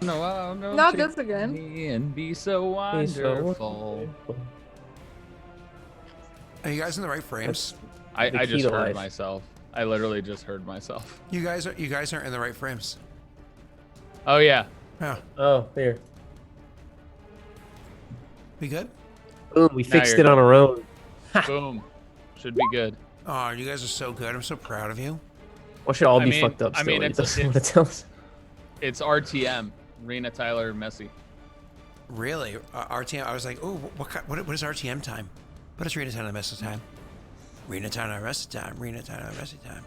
No, no, Not take this again. me and be so wonderful. Are you guys in the right frames? I key just to heard life. myself. I literally just heard myself. You guys aren't in the right frames. Oh yeah. Yeah. Oh, here. We good? Boom, we Now fixed you're it on good. our own. Boom. Should be good. Oh, you guys are so good. I'm so proud of you. What should all I be mean- fucked up I still? mean, It it's- doesn't want to tell us. It's RTM. Rena, Tyler, Messi. Really? RTM? I was like, oh, what is RTM time? What is Rena time and rest of time? Rena time and rest of time. Rena time and rest of time.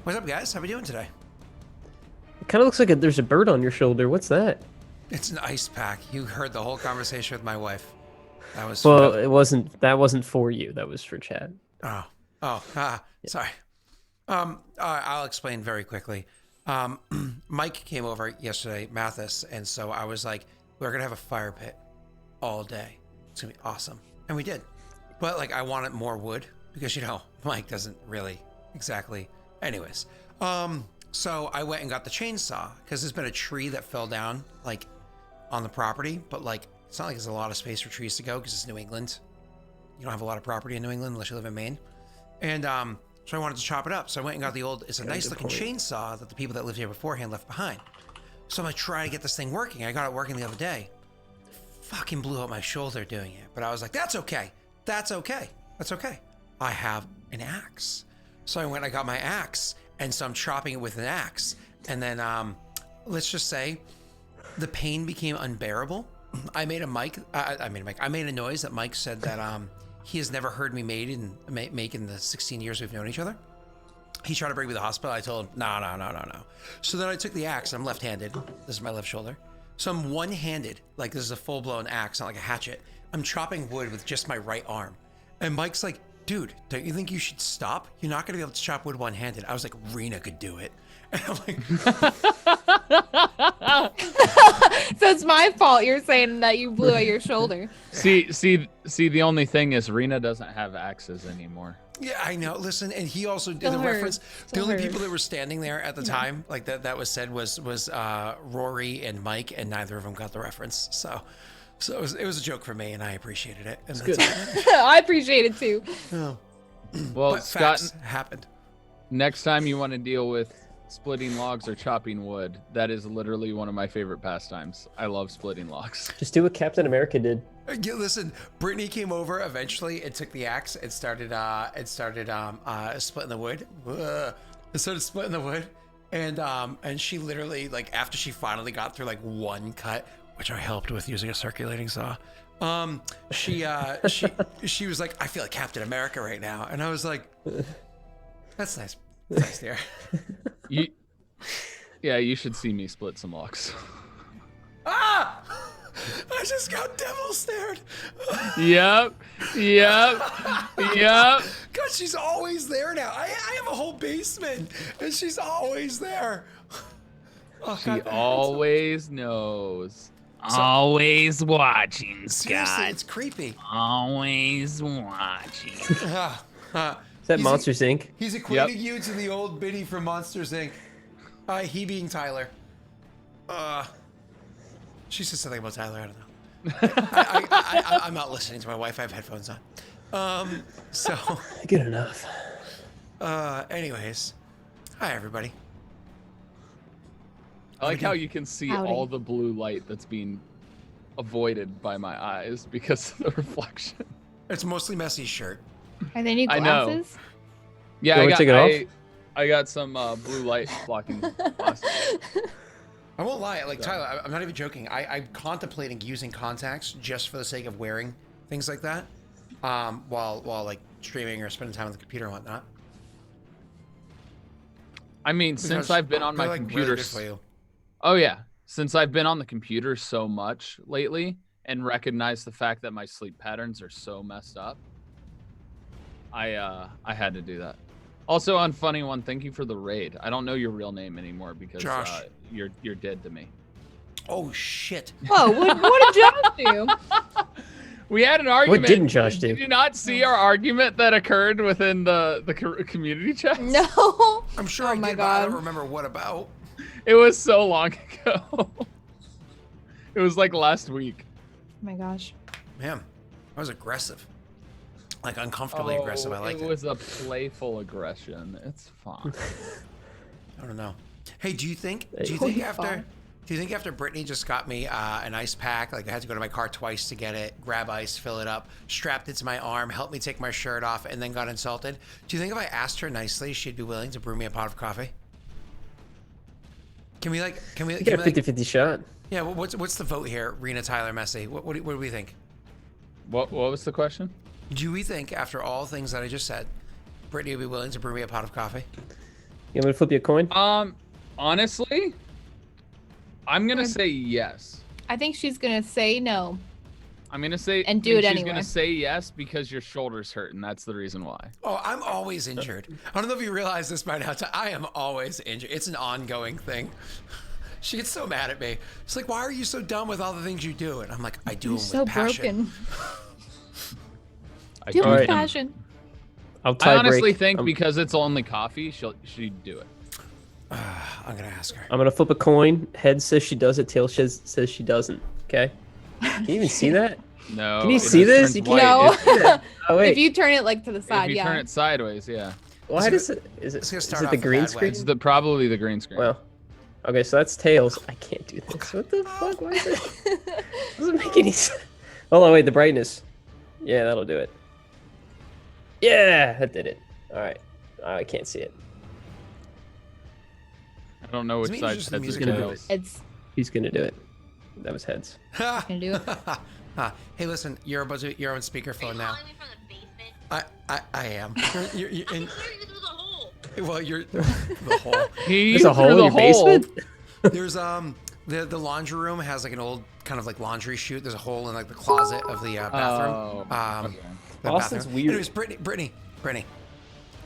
What's up, guys? How we doing today? It kind of looks like there's a bird on your shoulder. What's that? It's an ice pack. You heard the whole conversation with my wife. That was Well, it wasn't. That wasn't for you. That was for Chad. Sorry. I'll explain very quickly. Mike came over yesterday, Mathis, and so I was like, we're gonna have a fire pit all day. It's gonna be awesome, and we did. But like, I wanted more wood because Mike doesn't really exactly. Anyways, so I went and got the chainsaw because there's been a tree that fell down like on the property, but like it's not like there's a lot of space for trees to go because it's New England. You don't have a lot of property in New England unless you live in Maine. And so I wanted to chop it up. So I went and got it's a nice looking chainsaw that the people that lived here beforehand left behind. So I'm gonna try to get this thing working. I got it working the other day. Fucking blew out my shoulder doing it. But I was like, that's okay. That's okay. That's okay. I have an axe. So I went, I got my axe, and so I'm chopping it with an axe. And then let's just say the pain became unbearable. I made a noise that Mike said that he has never heard me make in the 16 years we've known each other. He tried to bring me to the hospital. I told him, no. So then I took the axe. I'm left-handed. This is my left shoulder. So I'm one-handed. Like, this is a full-blown axe, not like a hatchet. I'm chopping wood with just my right arm. And Mike's like, dude, don't you think you should stop? You're not going to be able to chop wood one-handed. I was like, Rena could do it. And I'm like... So it's my fault you're saying that you blew out your shoulder. See, the only thing is Rena doesn't have axes anymore. Yeah, I know. Listen, and he also did Still the hurt. reference. The Still only hurt. people that were standing there at the time, like that was said, was Rory and Mike, and neither of them got the reference. So it was a joke for me, and I appreciated it. And good. I appreciate it too. Oh. Well, But Scott, facts happened. next time you want to deal with splitting logs or chopping wood, that is literally one of my favorite pastimes. I love splitting logs. Just do what Captain America did. Yeah, listen, Brittany came over eventually and took the axe and started splitting the wood. It started splitting the wood, and she literally, like, after she finally got through like one cut, which I helped with using a circulating saw, she was like, I feel like Captain America right now, and I was like, that's nice. That's nice, dear. You should see me split some logs. Ah! I just got devil stared. Yep. God, she's always there now. I have a whole basement, and she's always there. Oh, She God, that hurts. always knows. Always watching, Seriously, Scott. it's creepy. Always watching. Is that He's- Monsters Inc? He's equating you to the old biddy from Monsters Inc. He being Tyler. She said something about Tyler. I don't know. I'm not listening to my wife. I have headphones on. So, Good enough. anyways, hi everybody. I like how you can see Howdy. all the blue light that's being avoided by my eyes because of the reflection. It's mostly Messy's shirt. Are they new I know. glasses? Yeah, You want me to take it I got some blue light blocking glasses. I won't lie, like Tyler, I'm not even joking. I'm contemplating using contacts just for the sake of wearing things like that, while like streaming or spending time on the computer and whatnot. I mean, since Because I've been on they're, my like, computer, really good for you. oh yeah, since I've been on the computer so much lately and recognized the fact that my sleep patterns are so messed up, I had to do that. Also, on funny one, thank you for the raid. I don't know your real name anymore because Josh. You're dead to me. Oh shit! Whoa, what did Josh do? We had an argument. What didn't Josh do? Did you not see our argument that occurred within the community chat? No. I'm sure Oh I my did, but I don't God. remember what about. It was so long ago. It was like last week. Oh my gosh. Man, I was aggressive. Like uncomfortably aggressive. I like it. It was a playful aggression. It's fine. I don't know. Hey, do you think Fine. after Brittany just got me an ice pack, like I had to go to my car twice to get it, grab ice, fill it up, strapped it to my arm, helped me take my shirt off, and then got insulted? Do you think if I asked her nicely, she'd be willing to brew me a pot of coffee? Can we You get a 50-50 shot. Yeah, what's the vote here? Rena, Tyler, Messi. What do we think? What was the question? Do we think, after all things that I just said, Brittany would be willing to brew me a pot of coffee? You want me to flip you a coin? Honestly, I'm gonna say yes. I think she's gonna say no. I'm gonna say And do it she's anyway. gonna say yes because your shoulder's hurt, and that's the reason why. Oh, I'm always injured. I don't know if you realize this by now. I am always injured. It's an ongoing thing. She gets so mad at me. She's like, "Why are you so dumb with all the things you do?" And I'm like, "I do You're them so with passion." broken. I Do it do with Alright. them. passion. I'll I tie honestly break. think because it's only coffee, she'd do it. I'm gonna ask her. I'm gonna flip a coin. Head says she does it. Tail says she doesn't. Okay. Can you even see that? No. Can you it see just this? turns You white. can't- No. Oh wait. If you turn it like to the If side, you yeah. turn it sideways, yeah. Why does it? Is it? It's gonna Is start it off the the green bad way. screen? It's probably the green screen. Well. Okay, so that's tails. I can't do this. What the fuck? Why is it? Doesn't make any sense. Hold on, wait. The brightness. Yeah, that'll do it. Yeah, that did it. All right. I can't see it. I don't know which Does it mean side just the heads music or gonna do tails. It's He's gonna do it. That was heads. gonna do it. Hey, listen, you're on speakerphone now. Calling me from the basement? I am. You're I in, can hear you through the hole. well, you're the hole. He's There's a hole in your basement. There's the laundry room has like an old kind of like laundry chute. There's a hole in like the closet of the bathroom. Oh, okay. The Austin's bathroom. weird. Anyways, Brittany.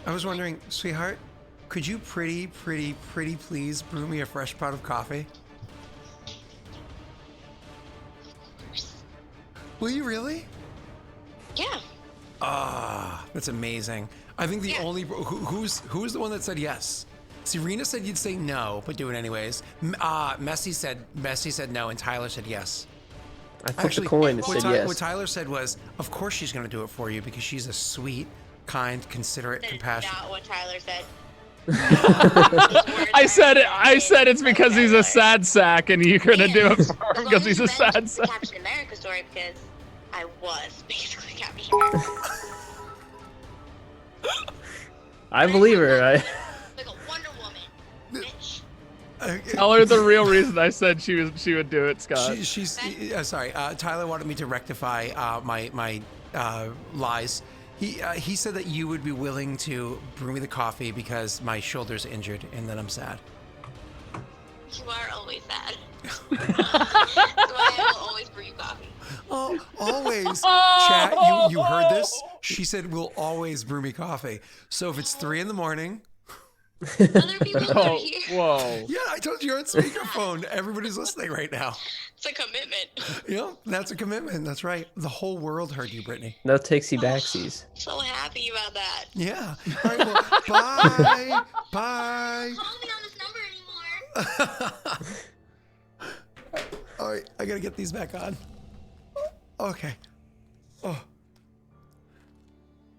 I was wondering, sweetheart, could you pretty please brew me a fresh pot of coffee? Will you really? Yeah. Ah, that's amazing. I think the Yeah. only who's the one that said yes? Serena said you'd say no, but do it anyways. Messi said no, and Tyler said yes. I flipped a coin and what said yes. What Tyler said was, of course she's going to do it for you because she's a sweet, kind, considerate, That is compassionate. not what Tyler said. I said it's because he's a sad sack, and you're gonna do it for him As long because as he's you a mention sad the sack. Captain America story, because I was basically Captain America. I believe her. Like a Wonder Woman, bitch. Tell her the real reason I said she would do it, Scott. She's sorry. Tyler wanted me to rectify my lies. He said that you would be willing to brew me the coffee because my shoulder's injured and that I'm sad. You are always sad. That's why I will always brew you coffee. Oh, always. Chat, you heard this? She said we'll always brew me coffee. So if it's 3 a.m, Other people are Oh, here. whoa. yeah, I told you you're on speakerphone. Everybody's listening right now. It's a commitment. Yeah, that's a commitment. That's right. The whole world heard you, Brittany. No takesy backsies. So happy about that. Yeah. All right, well, bye. Bye. Call me on this number anymore. All right, I gotta get these back on. Okay. Oh,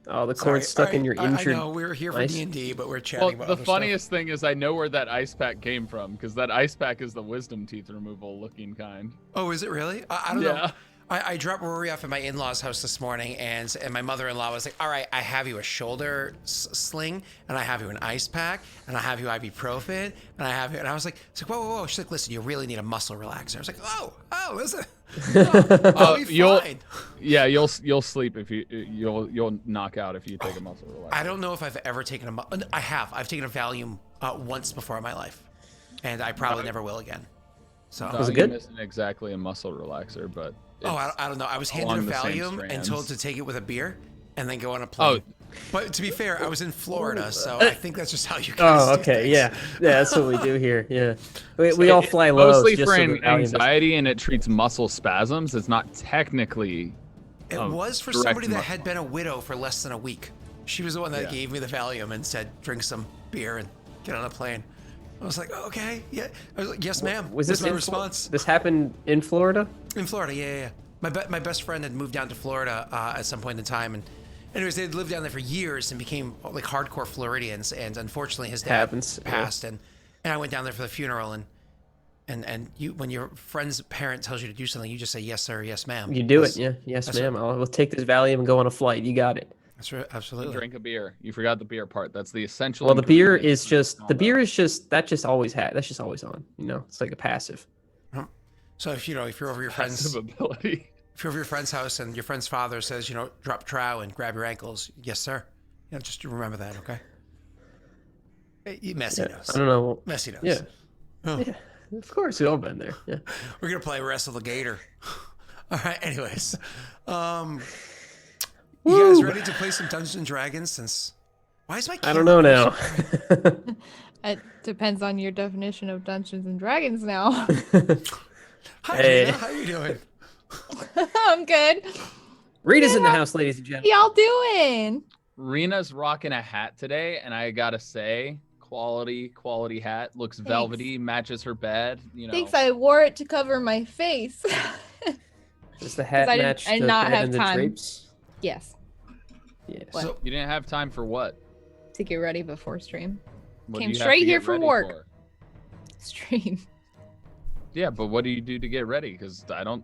Oh, the sorry. cord's stuck All in your right, injured. I know we're here for ice. D&D, but we're chatting Well, about the other funniest thing is I know where that ice pack came from because that ice pack is the wisdom teeth removal looking kind. Stuff. Oh, is it really? I don't know. Yeah. I dropped Rory off at my in-laws' house this morning, and my mother-in-law was like, "All right, I have you a shoulder sling, and I have you an ice pack, and I have you ibuprofen, and I have you." And I was like, "Whoa!" She's like, "Listen, you really need a muscle relaxer." I was like, "Oh, listen, I'll be you'll- fine." Yeah, you'll sleep if you'll knock out if you take a muscle relaxer. I don't know if I've ever taken I have. I've taken a Valium once before in my life, and I probably never will again. So. Was it Valium good? Isn't exactly a muscle relaxer, but Oh, it's- I don't know. I was handed along a the same Valium and strands. told to take it with a beer and then go on a plane. But to be fair, I was in Florida, so I think that's just how you guys Oh, do okay, things. yeah, that's what we do here. Yeah, we all fly low. mostly just for so the Valium doesn't- anxiety, and it treats muscle spasms. It's not technically. It Oh, was for direct somebody that muscle. had been a widow for less than a week. She was the one that Yeah. gave me the Valium and said, drink some beer and get on a plane. I was like, okay, yeah. I was like, yes, ma'am. Was this my in response? This happened in Florida? In Florida, yeah. My best friend had moved down to Florida at some point in time, and anyways, they'd lived down there for years and became like hardcore Floridians. And unfortunately, his dad passed, and I went down there for the funeral. And you, when your friend's parent tells you to do something, you just say yes, sir, yes, ma'am. You do it, yeah, yes, ma'am. I'll take this Valium and go on a flight. You got it. That's right, absolutely. Drink a beer. You forgot the beer part. That's the essential. Well, the beer is just that's just always that's just always on. You know, it's like a passive. So if you're over your friend's ability. If you're over your friend's house and your friend's father says, drop trow and grab your ankles, yes, sir. Just remember that, okay? Messy knows. I don't know. Messy knows. Yeah. Oh. Yeah. Of course, we've all been there. Yeah. We're gonna play Wrestle the Gator. All right. Anyways, you guys ready to play some Dungeons and Dragons? Since why is my I don't know now. It depends on your definition of Dungeons and Dragons now. Hi, Hey. Gina, how you doing? I'm good. Rita's in the house, ladies and gentlemen. Y'all doing? Rena's rocking a hat today, and I gotta say, quality hat. Looks velvety, matches her bed. Thanks. I wore it to cover my face. Does the hat match the not bed have and the time. drapes? Yes. Yes. What? So, You didn't have time for what? To get ready before stream. What Came do you have straight to here get from ready work. for? Stream. Yeah, but what do you do to get ready? Because I don't.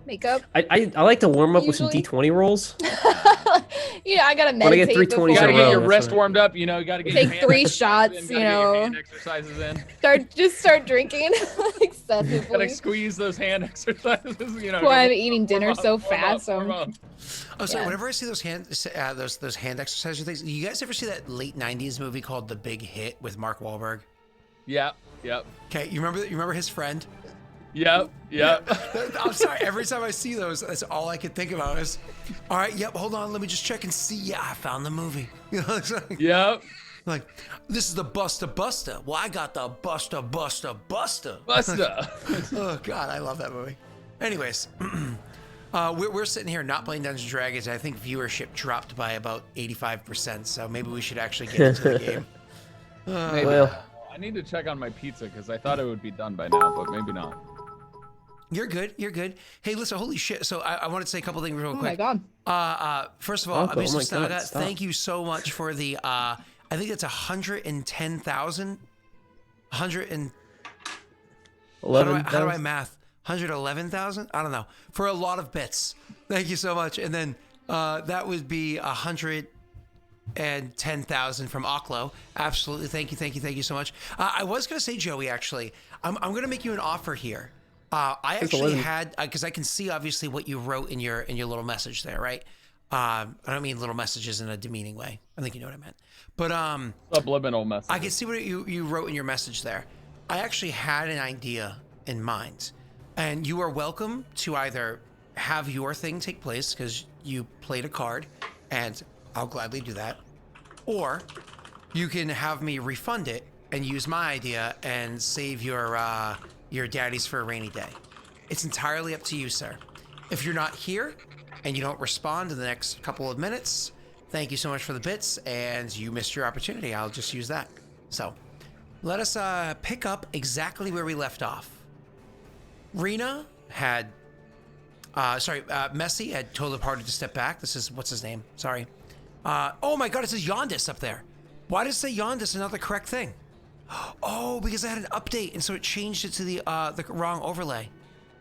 Makeup. I like to warm up with some Usually- D20 rolls. I gotta When I get meditate 320s before You gotta in a get row, your that's wrist what I warmed up. You gotta get Take your hand 3 exercises shots, in, gotta get your hand know. exercises in. Start drinking Gotta excessively. squeeze those hand exercises. Well, I'm eating dinner warm so up, warm fast, up, warm so up. oh, sorry. Yeah. Whenever I see those hand exercises things, you guys ever see that late '90s movie called The Big Hit with Mark Wahlberg? Yep. Okay, you remember his friend? Yep. I'm sorry. Every time I see those, that's all I can think about is, all right, yep, hold on, let me just check and see. Yeah, I found the movie. It's like, Yep. like, this is the Busta. Well, I got the Busta. Busta. Oh God, I love that movie. Anyways, we're sitting here not playing Dungeons and Dragons. I think viewership dropped by about 85%. So maybe we should actually get into the game. Maybe. Well, I need to check on my pizza because I thought it would be done by now, but maybe not. You're good. Hey, listen, holy shit. So I wanted to say a couple things real oh quick. my god. First of all, Oh my Mrs. God, Naga, stop. thank you so much for the, I think it's 110,000. 100 and, how do I 11,000. math? 111,000? I don't know. For a lot of bits. Thank you so much. And then that would be 110,000 from Oklo. Absolutely. Thank you so much. I was going to say, Joey, actually, I'm going to make you an offer here. I actually 11. had, because I can see obviously what you wrote in your little message there, right? I don't mean little messages in a demeaning way. I think you know what I meant. But Subliminal message. I can see what you wrote in your message there. I actually had an idea in mind. And you are welcome to either have your thing take place because you played a card, and I'll gladly do that. Or you can have me refund it and use my idea and save your daddies for a rainy day. It's entirely up to you, sir. If you're not here and you don't respond in the next couple of minutes, thank you so much for the bits, and you missed your opportunity. I'll just use that. So let us pick up exactly where we left off. Rena had, Messi had told the party to step back. This is, what's his name? Sorry. Oh my God, it says Yondis up there. Why does it say Yondis and not the correct thing? Oh, because I had an update, and so it changed it to the wrong overlay.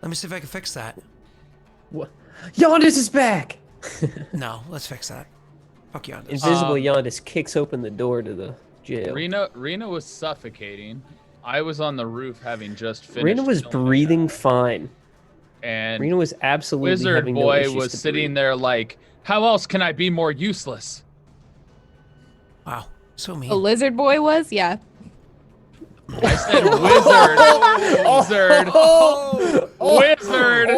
Let me see if I can fix that. What? Yondis is back. No, let's fix that. Fuck Yondis. Invisible Yondis kicks open the door to the jail. Rena was suffocating. I was on the roof having just finished. Rena was filming breathing that, fine. and Rena was absolutely Wizard having no Boy issues was to sitting breathe. there like, how else can I be more useless? Wow, so mean. A lizard boy was? Yeah. I said wizard. Wizard.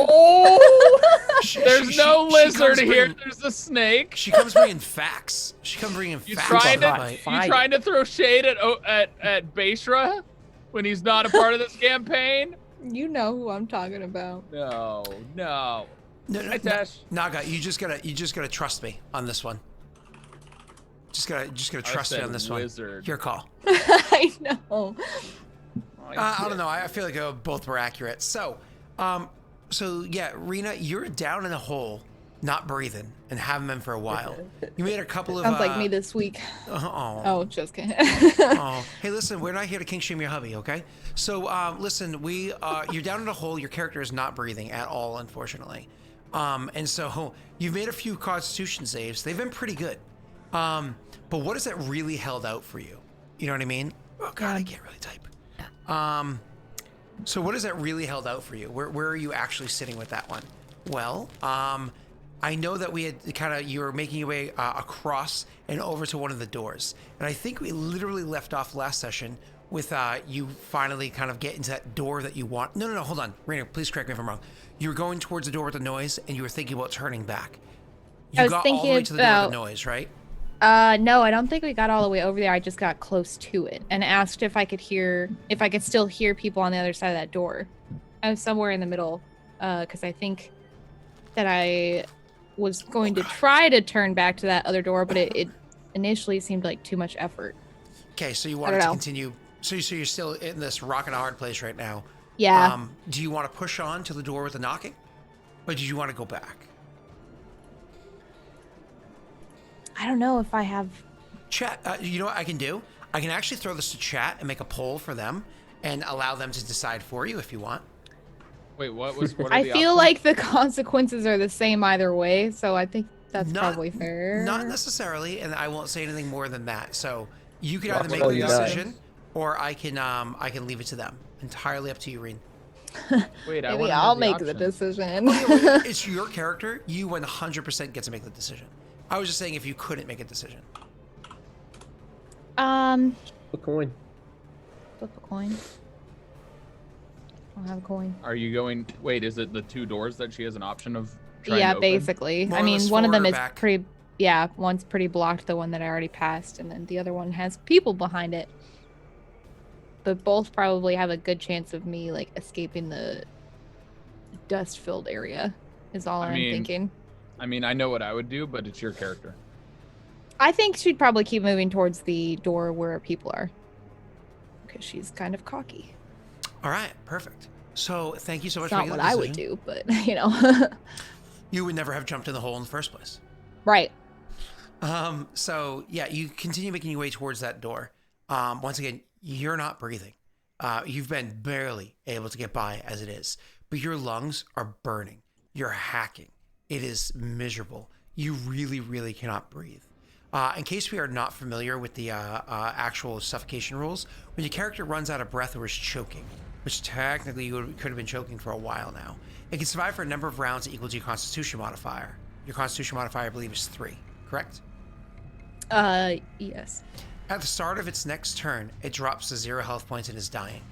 There's no lizard here. There's a snake. She comes bringing facts. You facts. trying about to the you fight. trying to throw shade at Beishra when he's not a part of this campaign? You know who I'm talking about. No. No, Hi, Tash. Naga, you just gotta trust me on this one. Just gotta trust me said on this wizard. one. Your call. I know. I don't know. I feel like both were accurate. So, yeah, Rena, you're down in a hole, not breathing, and haven't been for a while. You made a couple of. Sounds like me this week. Oh, just kidding. Hey, listen, we're not here to kink shame your hubby, okay? So, listen, you're down in a hole. Your character is not breathing at all, unfortunately. And so you've made a few Constitution saves. They've been pretty good. But what has that really held out for you? You know what I mean? Oh God, I can't really type. So what has that really held out for you? Where are you actually sitting with that one? Well, I know that we had you were making your way across and over to one of the doors. And I think we literally left off last session with you finally kind of get into that door that you want. No, hold on. Raina, please correct me if I'm wrong. You were going towards the door with the noise and you were thinking about turning back. You got all the way to the door with the noise, right? No, I don't think we got all the way over there. I just got close to it and asked if I could still hear people on the other side of that door. I was somewhere in the middle, because I think that I was going to try to turn back to that other door, but it initially seemed like too much effort. Okay, so you wanted to continue. So you're still in this rock and a hard place right now. Yeah. Do you want to push on to the door with the knocking, or did you want to go back? I don't know if I have... Chat, you know what I can do? I can actually throw this to chat and make a poll for them and allow them to decide for you if you want. Wait, what are I the feel options? like the consequences are the same either way, so I think that's probably fair. Not necessarily, and I won't say anything more than that. So you can either make all the you decision, or I can leave it to them. Entirely up to you, Reen. Wait, Maybe I'll make the decision. It's your character. You 100% get to make the decision. I was just saying if you couldn't make a decision. A coin. Flip a coin. I don't have a coin. Are you going? Wait, is it the two doors that she has an option of? Trying Yeah, to open? basically. More I or mean, less one of them forward or is back? pretty. Yeah, one's pretty blocked, the one that I already passed, and then the other one has people behind it. But both probably have a good chance of me like escaping the dust-filled area. Is all I'm thinking. I mean, I know what I would do, but it's your character. I think she'd probably keep moving towards the door where people are, because she's kind of cocky. All right, perfect. So thank you so much It's for not making what the I would decision. do, but you know. You would never have jumped in the hole in the first place. Right. So yeah, you continue making your way towards that door. Once again, you're not breathing. You've been barely able to get by as it is, but your lungs are burning. You're hacking. It is miserable. You really, really cannot breathe. In case we are not familiar with the actual suffocation rules, when your character runs out of breath or is choking, which technically you could have been choking for a while now, it can survive for a number of rounds equal to your Constitution modifier. Your Constitution modifier, I believe, is 3, correct? Yes. At the start of its next turn, it drops to 0 health points and is dying.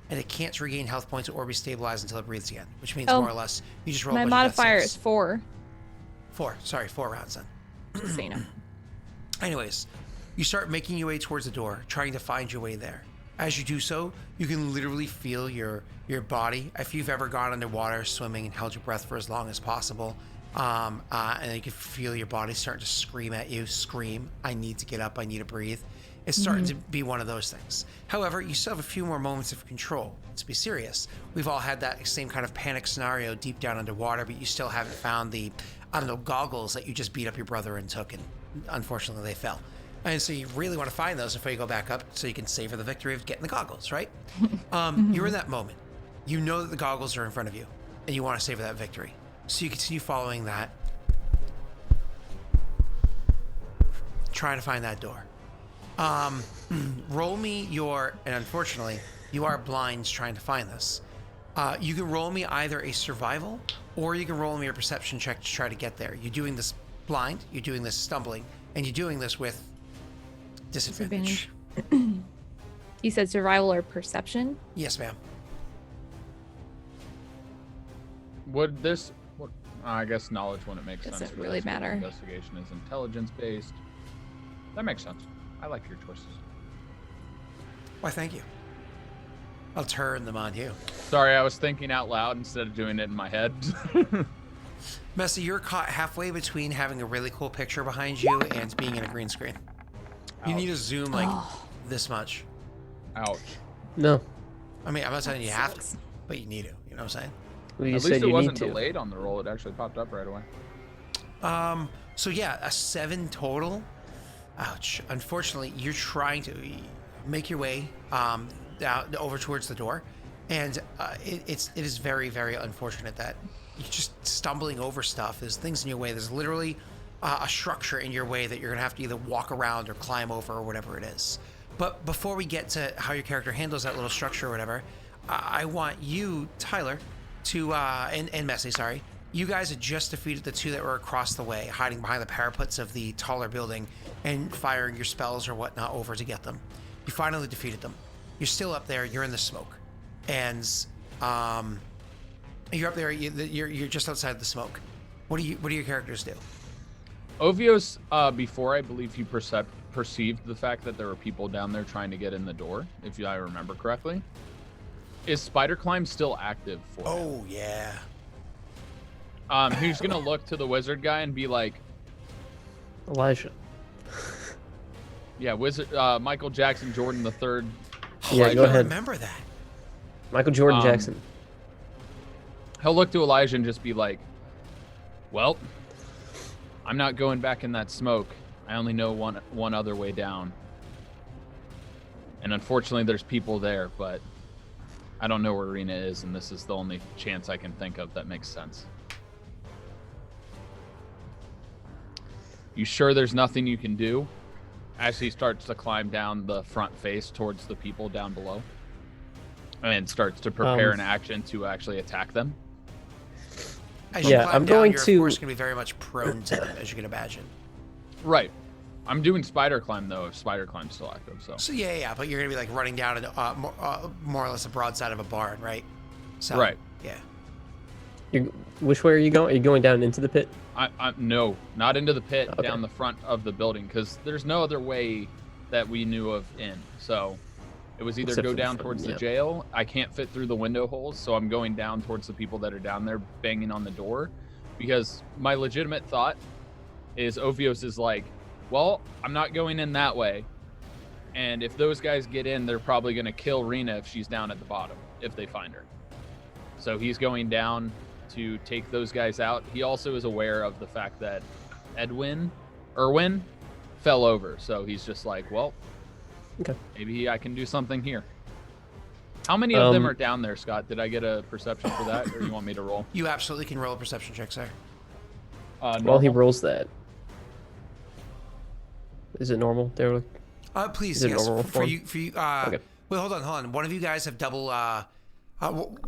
And it can't regain health points or be stabilized until it breathes again, which means more or less you just roll My a bunch of death modifier saves. is 4. 4 rounds then. Just so you know. Anyways, you start making your way towards the door, trying to find your way there. As you do so, you can literally feel your body. If you've ever gone underwater swimming and held your breath for as long as possible, and you can feel your body starting to scream at you, I need to get up, I need to breathe. It's starting to be one of those things. However, you still have a few more moments of control. Let's be serious. We've all had that same kind of panic scenario deep down underwater, but you still haven't found the, goggles that you just beat up your brother and took, and unfortunately they fell. And so you really want to find those before you go back up so you can savor the victory of getting the goggles, right? You're in that moment. You know that the goggles are in front of you, and you want to savor that victory. So you continue following that, trying to find that door. Roll me your, and unfortunately, you are blinds trying to find this. You can roll me either a survival, or you can roll me a perception check to try to get there. You're doing this blind, you're doing this stumbling, and you're doing this with disadvantage. You said survival or perception? Yes, ma'am. Would this? I guess knowledge wouldn't make sense. Doesn't for really this, 'cause matter. Investigation is intelligence based. That makes sense. I like your choices. Why, thank you. I'll turn them on you. Sorry, I was thinking out loud instead of doing it in my head. Messy, you're caught halfway between having a really cool picture behind you and being in a green screen. You need to zoom like Oh. this much. Ouch. No. I mean, I'm not saying That you have to, sucks. but you need to. You know what I'm saying? Well, you At said least it you wasn't need to. delayed on the roll. It actually popped up right away. So yeah, a 7 total. Ouch. Unfortunately, you're trying to make your way down over towards the door, and it is very, very unfortunate that you're just stumbling over stuff. There's things in your way. There's literally a structure in your way that you're gonna have to either walk around or climb over or whatever it is. But before we get to how your character handles that little structure or whatever, I want you, Tyler, to and Messi, sorry. You guys had just defeated the 2 that were across the way, hiding behind the parapets of the taller building and firing your spells or whatnot over to get them. You finally defeated them. You're still up there. You're in the smoke, and you're up there. You're just outside the smoke. What do your characters do? Ovios, before I believe he perceived the fact that there were people down there trying to get in the door, if I remember correctly. Is Spider Climb still active for him? Oh yeah. He's gonna look to the wizard guy and be like, Elijah. "Yeah, Wizard Michael Jackson Jordan III." Yeah, I go don't ahead. remember that. Michael Jordan Jackson. He'll look to Elijah and just be like, "Well, I'm not going back in that smoke. I only know one other way down. And unfortunately, there's people there, but I don't know where Rena is, and this is the only chance I can think of that makes sense." "You sure there's nothing you can do?" As he starts to climb down the front face towards the people down below, and starts to prepare an action to actually attack them. As you Yeah, climb I'm down, going you're to- of course going to be very much prone to them, as you can imagine. Right. I'm doing Spider Climb, though, if Spider Climb's still active, so. So yeah, but you're going to be like running down more or less the broadside of a barn, right? So, Right. Yeah. Which way are you going? Are you going down into the pit? No, not into the pit, Okay. down the front of the building, because there's no other way that we knew of in. So it was either Except go for the down front, towards yeah. the jail. I can't fit through the window holes, so I'm going down towards the people that are down there banging on the door, because my legitimate thought is Ovios is like, well, I'm not going in that way. And if those guys get in, they're probably going to kill Rena if she's down at the bottom, if they find her. So he's going down to take those guys out. He also is aware of the fact that Erwin fell over. So he's just like, well, Okay. maybe I can do something here. How many of them are down there, Scott? Did I get a perception for that, or you want me to roll? You absolutely can roll a perception check, sir. While he Normal? rolls that. Is it normal, Daelric? Please, Is it yes. normal For form? you, Okay. Wait, hold on. One of you guys have double. I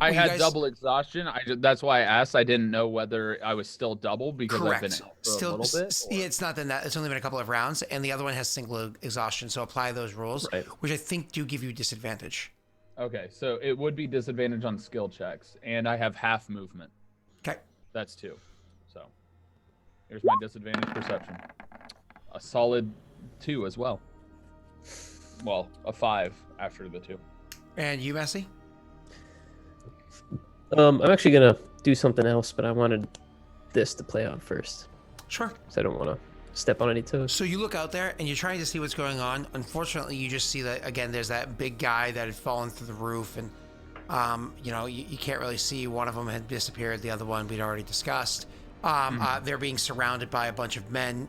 had double exhaustion. That's why I asked. I didn't know whether I was still double because I've been Correct. out for Still, a little bit. yeah, it's not that. It's only been a couple of rounds, and the other one has single exhaustion. So apply those rules, Right. which I think do give you disadvantage. Okay, so it would be disadvantage on skill checks, and I have half movement. Okay. That's 2. So here's my disadvantage perception. A solid 2 as well. Well, a 5 after the 2. And you, Messi? I'm actually gonna do something else, but I wanted this to play out first, Sure. because I don't want to step on any toes. So you look out there and you're trying to see what's going on. Unfortunately, you just see that again. There's that big guy that had fallen through the roof, and you can't really see. One of them had disappeared. The other one we'd already discussed. They're being surrounded by a bunch of men.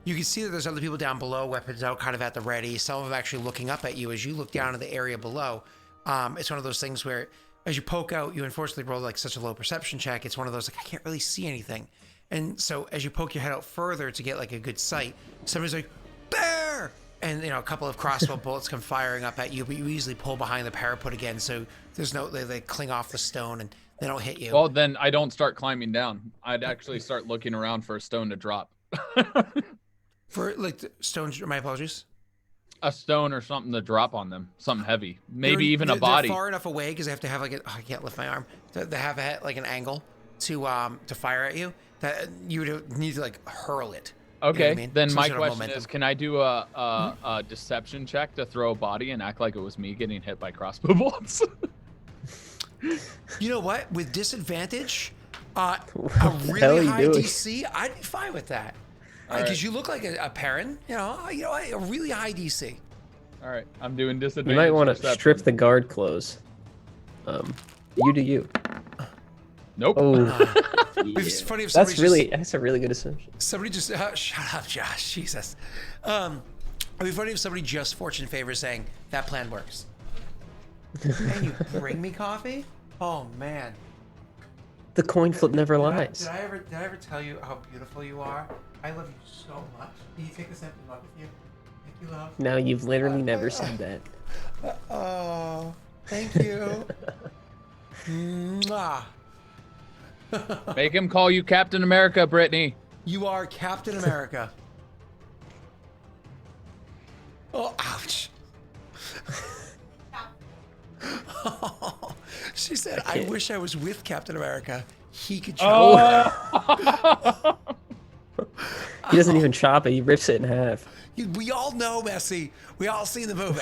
You can see that there's other people down below, weapons out, kind of at the ready. Some of them actually looking up at you as you look down in the area below. It's one of those things where, as you poke out, you unfortunately roll like such a low perception check. It's one of those like I can't really see anything. And so as you poke your head out further to get like a good sight, somebody's like, "Bear!" And a couple of crossbow bullets come firing up at you, but you easily pull behind the parapet again. So there's no they cling off the stone and they don't hit you. Well, then I don't start climbing down. I'd actually start looking around for a stone to drop. For like the stones, my apologies. A stone or something to drop on them. Something heavy. Maybe even a body. They're far enough away because they have to have like I can't lift my arm. They have like an angle to fire at you that you would need to like hurl it. Okay, You know what I mean? then Some my sort of question momentum. is, can I do a deception check to throw a body and act like it was me getting hit by crossbow bolts? You know what? With disadvantage, a the hell are really you high doing? DC, I'd be fine with that. All Because right. you look like a Perrin, a really high DC. All right. I'm doing disadvantage. You might want to perception. strip the guard clothes. You do you. Nope. Oh, It's funny if that's somebody that's a really good assumption. somebody just shut up, Josh. Jesus. It'd be funny if somebody just fortune favors saying that plan works. And you bring me coffee? Oh man. The coin flip never lies. Did I ever tell you how beautiful you are? I love you so much. Can you take this empty mug with you? Thank you, love. No, you've literally never said that. Oh, thank you. Mwah. Make him call you Captain America, Brittany. You are Captain America. Oh, ouch. She said, I wish I was with Captain America. He could chop it. He doesn't even chop it. He rips it in half. We all know, Messi. We all seen the movie.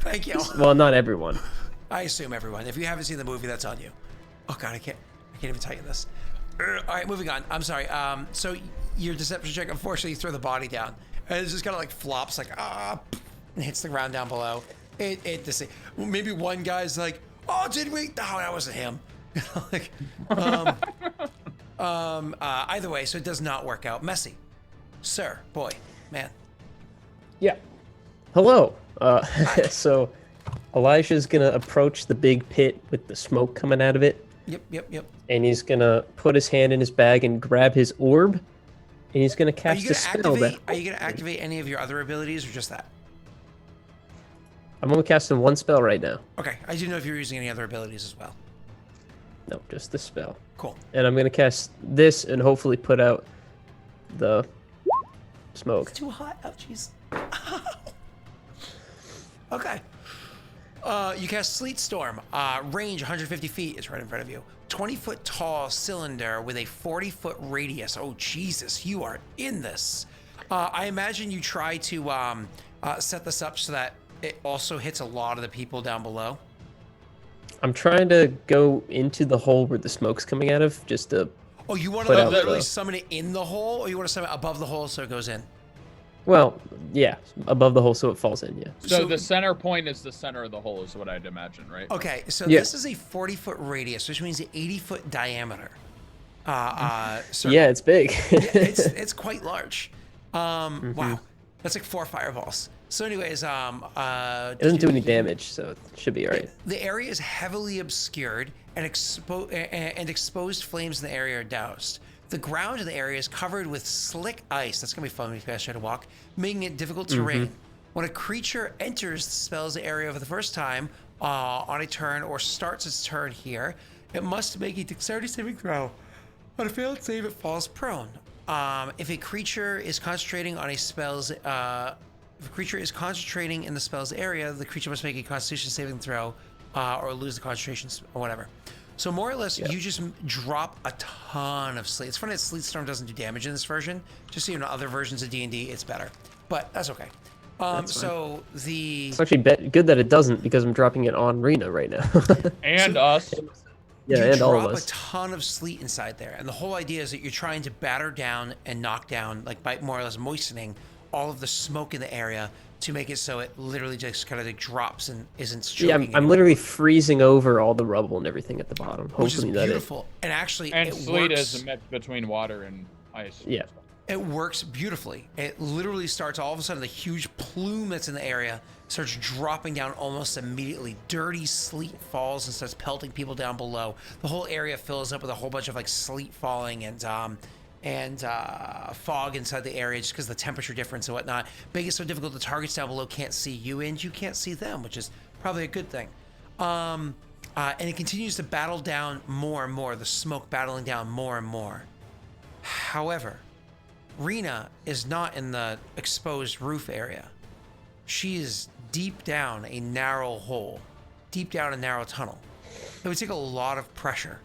Thank you. Well, not everyone. I assume everyone. If you haven't seen the movie, that's on you. Oh God, I can't even tell you this. All right, moving on. I'm sorry. So your deception check, unfortunately, you throw the body down, and it just kind of like flops, like and hits the ground down below. Maybe one guy's like, "Oh, did we?" No, that wasn't him. Like, either way, so it does not work out. Messy, sir, boy, man. Yeah. Hello. So Elijah's gonna approach the big pit with the smoke coming out of it, Yep. and he's gonna put his hand in his bag and grab his orb, and he's gonna cast a spell that. Are you gonna activate any of your other abilities or just that? I'm only casting one spell right now. Okay, I didn't know if you were using any other abilities as well. No, just the spell. Cool. And I'm gonna cast this and hopefully put out the smoke. Too hot. Oh, jeez. Okay. You cast Sleet Storm. Range 150 feet. It's right in front of you. 20-foot tall cylinder with a 40-foot radius. Oh, Jesus. You are in this. I imagine you try to set this up so that it also hits a lot of the people down below. I'm trying to go into the hole where the smoke's coming out of, just to. Oh, you want Put to out literally the- summon it in the hole, or you want to summon it above the hole so it goes in? Well, yeah, above the hole so it falls in. Yeah. So the center point is the center of the hole, is what I'd imagine, right? Okay, so Yeah. this is a 40-foot radius, which means an 80-foot diameter. So Yeah, it's big. it's quite large. Wow, that's like 4 fireballs. So, anyways, It doesn't do any damage, so it should be alright. the area is heavily obscured, and exposed flames in the area are doused. The ground in the area is covered with slick ice. That's gonna be fun when you guys try to walk, making it difficult terrain. When a creature enters the spell's area for the first time on a turn or starts its turn here, it must make a dexterity saving throw. On a failed save, it falls prone. If a creature is concentrating on a spell's if a creature is concentrating in the spell's area, the creature must make a Constitution saving throw or lose the concentration or whatever. So more or less, you just drop a ton of sleet. It's funny that Sleet Storm doesn't do damage in this version. Just so you know, other versions of D&D, it's better. But that's okay. So the... It's actually good that it doesn't, because I'm dropping it on Rena right now. And us. Yeah, you and all of drop a us. ton of sleet inside there. And the whole idea is that you're trying to batter down and knock down, like by more or less moistening all of the smoke in the area to make it so it literally just kind of like drops and isn't Yeah, choking. I'm literally freezing over all the rubble and everything at the bottom. which is Hopefully that beautiful. And actually, And it sleet works. is a mix between water and ice. Yeah. It works beautifully. It literally starts all of a sudden, the huge plume that's in the area starts dropping down almost immediately. Dirty sleet falls and starts pelting people down below. The whole area fills up with a whole bunch of like sleet falling and fog inside the area just because of the temperature difference and whatnot. Making it so difficult, the targets down below can't see you and you can't see them, which is probably a good thing. And it continues to battle down more and more, the smoke battling down more and more. However, Rena is not in the exposed roof area. She is deep down a narrow hole, deep down a narrow tunnel. It would take a lot of pressure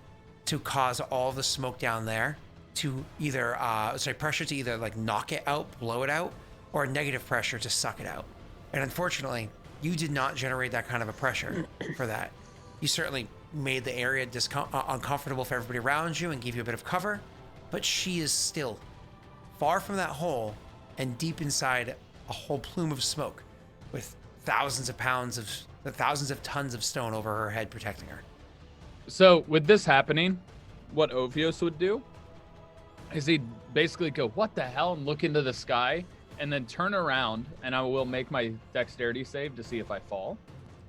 to cause all the smoke down there to either, pressure to either like knock it out, blow it out, or negative pressure to suck it out. And unfortunately, you did not generate that kind of a pressure for that. You certainly made the area uncomfortable for everybody around you and gave you a bit of cover, but she is still far from that hole and deep inside a whole plume of smoke with thousands of tons of stone over her head protecting her. So with this happening, what Ophios would do is he'd basically go, what the hell, and look into the sky, and then turn around, and I will make my dexterity save to see if I fall.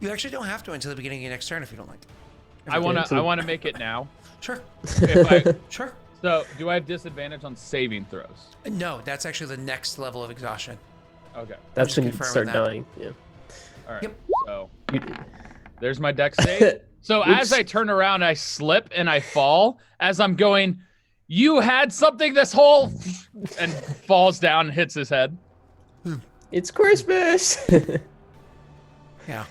You actually don't have to until the beginning of your next turn if you don't like. I wanna make it now. Sure. Sure. So do I have disadvantage on saving throws? No, that's actually the next level of exhaustion. Okay. That's just when you confirming start that. dying. Yeah. All right. Yep. So there's my dex save. So as I turn around, I slip and I fall as I'm going, you had something this whole, and falls down and hits his head. It's Christmas. Yeah.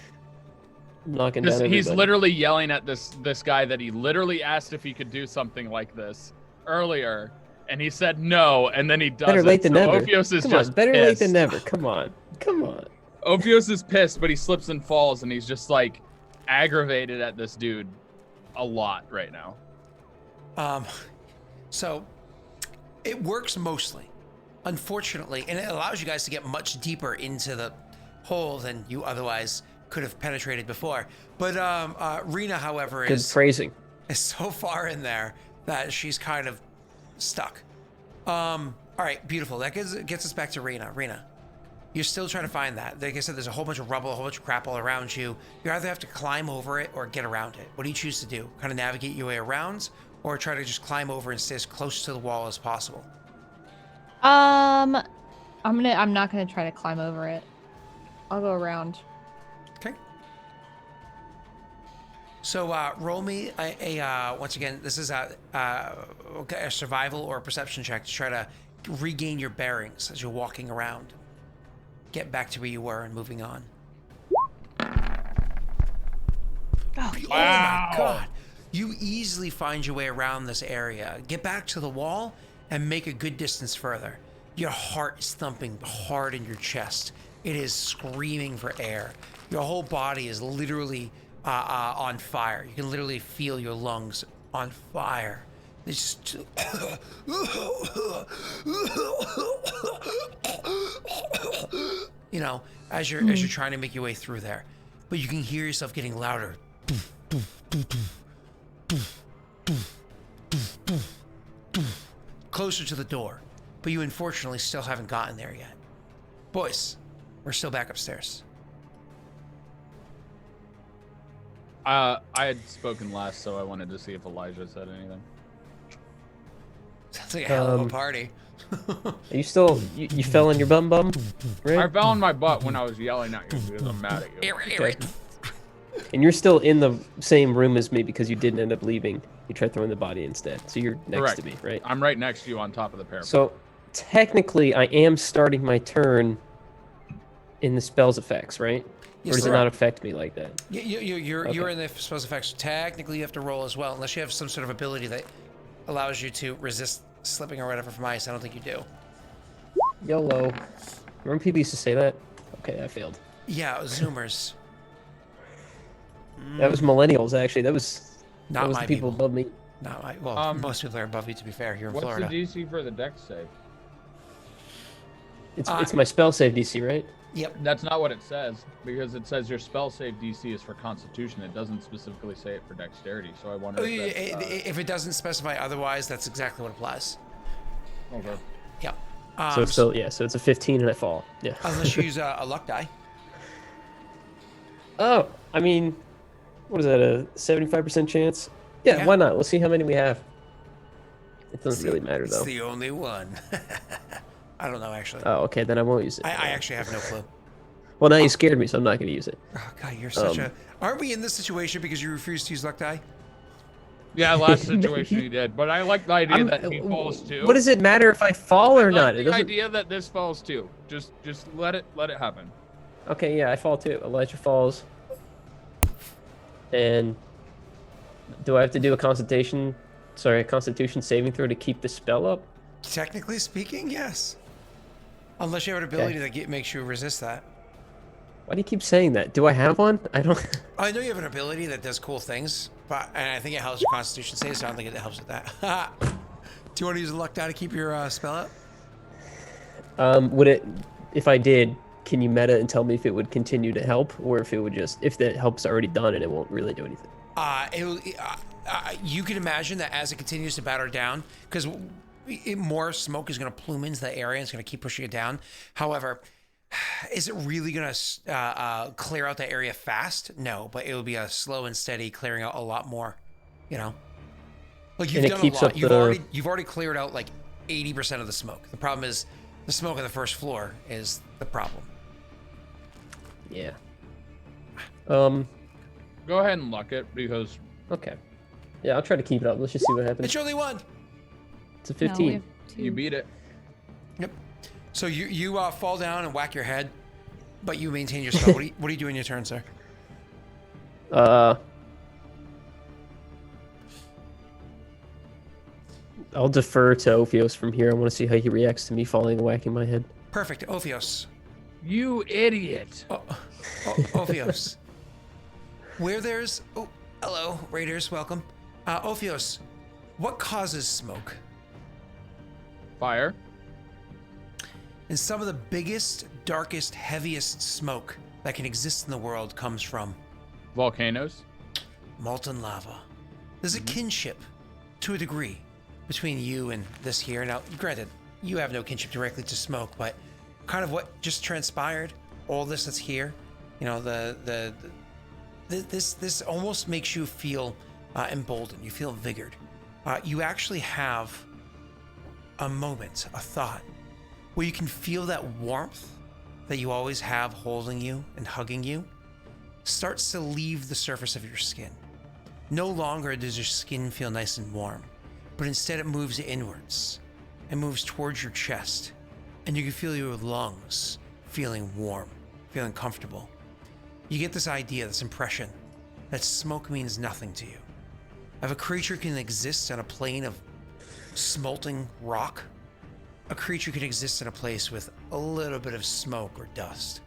Knocking down He's everybody. literally yelling at this guy that he literally asked if he could do something like this earlier, and he said no, and then he does Better it. late than So never. Ophios is Come just on, better late pissed. than never. Come on. Come on. Ophios is pissed, but he slips and falls, and he's just like aggravated at this dude a lot right now. So it works mostly, unfortunately, and it allows you guys to get much deeper into the hole than you otherwise could have penetrated before. But Rena, however, Good is phrasing. so far in there that she's kind of stuck. All right, beautiful. That gets us back to Rena. Rena, you're still trying to find that. Like I said, there's a whole bunch of rubble, a whole bunch of crap all around you. You either have to climb over it or get around it. What do you choose to do? Kind of navigate your way around, or try to just climb over and stay as close to the wall as possible? I'm not gonna try to climb over it. I'll go around. Okay. So roll me once again. This is a survival or a perception check to try to regain your bearings as you're walking around. Get back to where you were and moving on. Oh, Oh my god! You easily find your way around this area. Get back to the wall and make a good distance further. Your heart is thumping hard in your chest. It is screaming for air. Your whole body is literally on fire. You can literally feel your lungs on fire. It's just... you know, as you're trying to make your way through there, but you can hear yourself getting louder. Closer to the door, but you unfortunately still haven't gotten there yet. Boys, we're still back upstairs. I had spoken last, so I wanted to see if Elijah said anything. Sounds like a hell of a party. Are you still you fell on your bum, right? I fell on my butt when I was yelling at you because I'm mad at you. Okay. And you're still in the same room as me because you didn't end up leaving. You tried throwing the body instead. So you're next Correct. to me, right? I'm right next to you on top of the parapet. So technically, I am starting my turn in the spell's effects, right? Yes, Or does it correct. not affect me like that? You're Okay. in the spell's effects. Technically, you have to roll as well, unless you have some sort of ability that allows you to resist slipping or whatever from ice. I don't think you do. YOLO. Remember people used to say that? Okay, I failed. Yeah, Zoomers. That was millennials, actually. That was Not the my people above me. Not my. Well, most people are above you. To be fair, here in What's Florida. the DC for the dex save? It's my spell save DC, right? Yep. That's not what it says, because it says your spell save DC is for Constitution. It doesn't specifically say it for Dexterity, so I wonder if that's, If it doesn't specify otherwise, that's exactly what applies. okay. Yep. So it's still, yeah, so it's a 15 and I fall. Yeah. Unless you use a luck die. Oh, I mean, what is that, a 75% chance? Yeah, Yeah. why not? Let's see how many we have. It doesn't really matter, It's though. the only one. I don't know, actually. Oh, okay, then I won't use it. I actually have no clue. Well, now you scared me, so I'm not going to use it. Oh, God, you're such a... Aren't we in this situation because you refuse to use luck die? Yeah, last situation he did, but I like the idea that he falls too. What does it matter if I fall or I like not? It the doesn't... idea that this falls too. Just let it happen. Okay, yeah, I fall too. Elijah falls. And do I have to do a constitution saving throw to keep the spell up? Technically speaking, yes. Unless you have an ability that makes you resist that. Why do you keep saying that? Do I have one? I don't... I know you have an ability that does cool things, and I think it helps your Constitution save, so I don't think it helps with that. Do you want to use a luck die to keep your spell up? Would it, if I did, can you meta and tell me if it would continue to help, or if it would just, if the help's already done and it won't really do anything? You can imagine that as it continues to batter down, because more smoke is going to plume into the area and it's going to keep pushing it down. However, is it really going to clear out the area fast? No, but it will be a slow and steady clearing out a lot more, you know? Like you've done a lot. You've already cleared out like 80% of the smoke. The problem is the smoke on the first floor is the problem. Yeah. Go ahead and luck it because. Okay. Yeah, I'll try to keep it up. Let's just see what happens. It's only one. It's a 15. No, we have 2. You beat it. Yep. So you fall down and whack your head, but you maintain your spell. What do you do in your turn, sir? I'll defer to Ophios from here. I want to see how he reacts to me falling and whacking my head. Perfect. Ophios. You idiot. Ophios. Where there's... Oh, hello, Raiders. Welcome. Ophios, what causes smoke? Fire. And some of the biggest, darkest, heaviest smoke that can exist in the world comes from... Volcanoes. Molten lava. There's a kinship, to a degree, between you and this here. Now, granted, you have no kinship directly to smoke, but kind of what just transpired, all this that's here, you know, this almost makes you feel emboldened. You feel vigored. You actually have a moment, a thought, where you can feel that warmth that you always have holding you and hugging you starts to leave the surface of your skin. No longer does your skin feel nice and warm, but instead it moves inwards and moves towards your chest, and you can feel your lungs feeling warm, feeling comfortable. You get this idea, this impression, that smoke means nothing to you. If a creature can exist on a plane of smelting rock, a creature can exist in a place with a little bit of smoke or dust.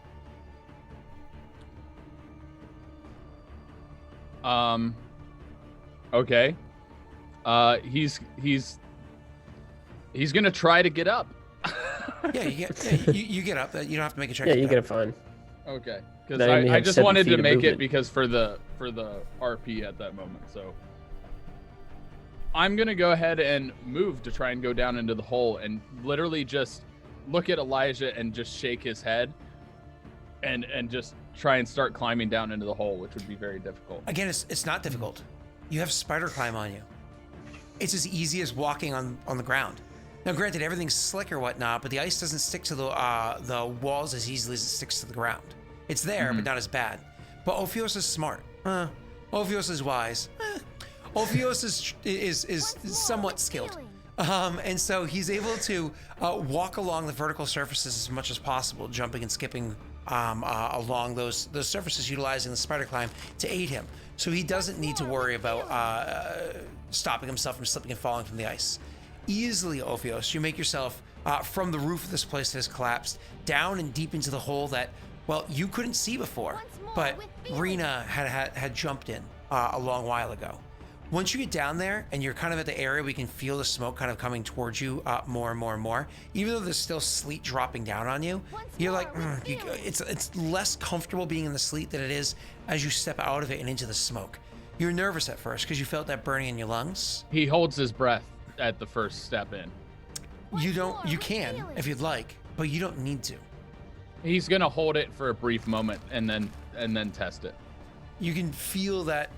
Okay. He's gonna try to get up. Yeah, you get up. You don't have to make a check. Yeah, you get it fine. Okay. Because Then we I have just 7 wanted feet to of make it movement. because for the RP at that moment. So I'm gonna go ahead and move to try and go down into the hole and literally just look at Elijah and just shake his head and just try and start climbing down into the hole, which would be very difficult. Again, it's not difficult. You have spider climb on you. It's as easy as walking on the ground. Now, granted, everything's slick or whatnot, but the ice doesn't stick to the walls as easily as it sticks to the ground. It's there, but not as bad. But Ophios is smart. Ophios is wise. Ophios is somewhat skilled. And so he's able to walk along the vertical surfaces as much as possible, jumping and skipping along those surfaces, utilizing the spider climb to aid him. So he doesn't need to worry about stopping himself from slipping and falling from the ice. Easily, Ophios, you make yourself from the roof of this place that has collapsed down and deep into the hole that, well, you couldn't see before, but Rena had jumped in a long while ago. Once you get down there and you're kind of at the area where you can feel the smoke kind of coming towards you more and more and more, even though there's still sleet dropping down on you, you're like, it's less comfortable being in the sleet than it is as you step out of it and into the smoke. You're nervous at first because you felt that burning in your lungs. He holds his breath at the first step in. You can if you'd like, but you don't need to. He's gonna hold it for a brief moment and then test it. You can feel that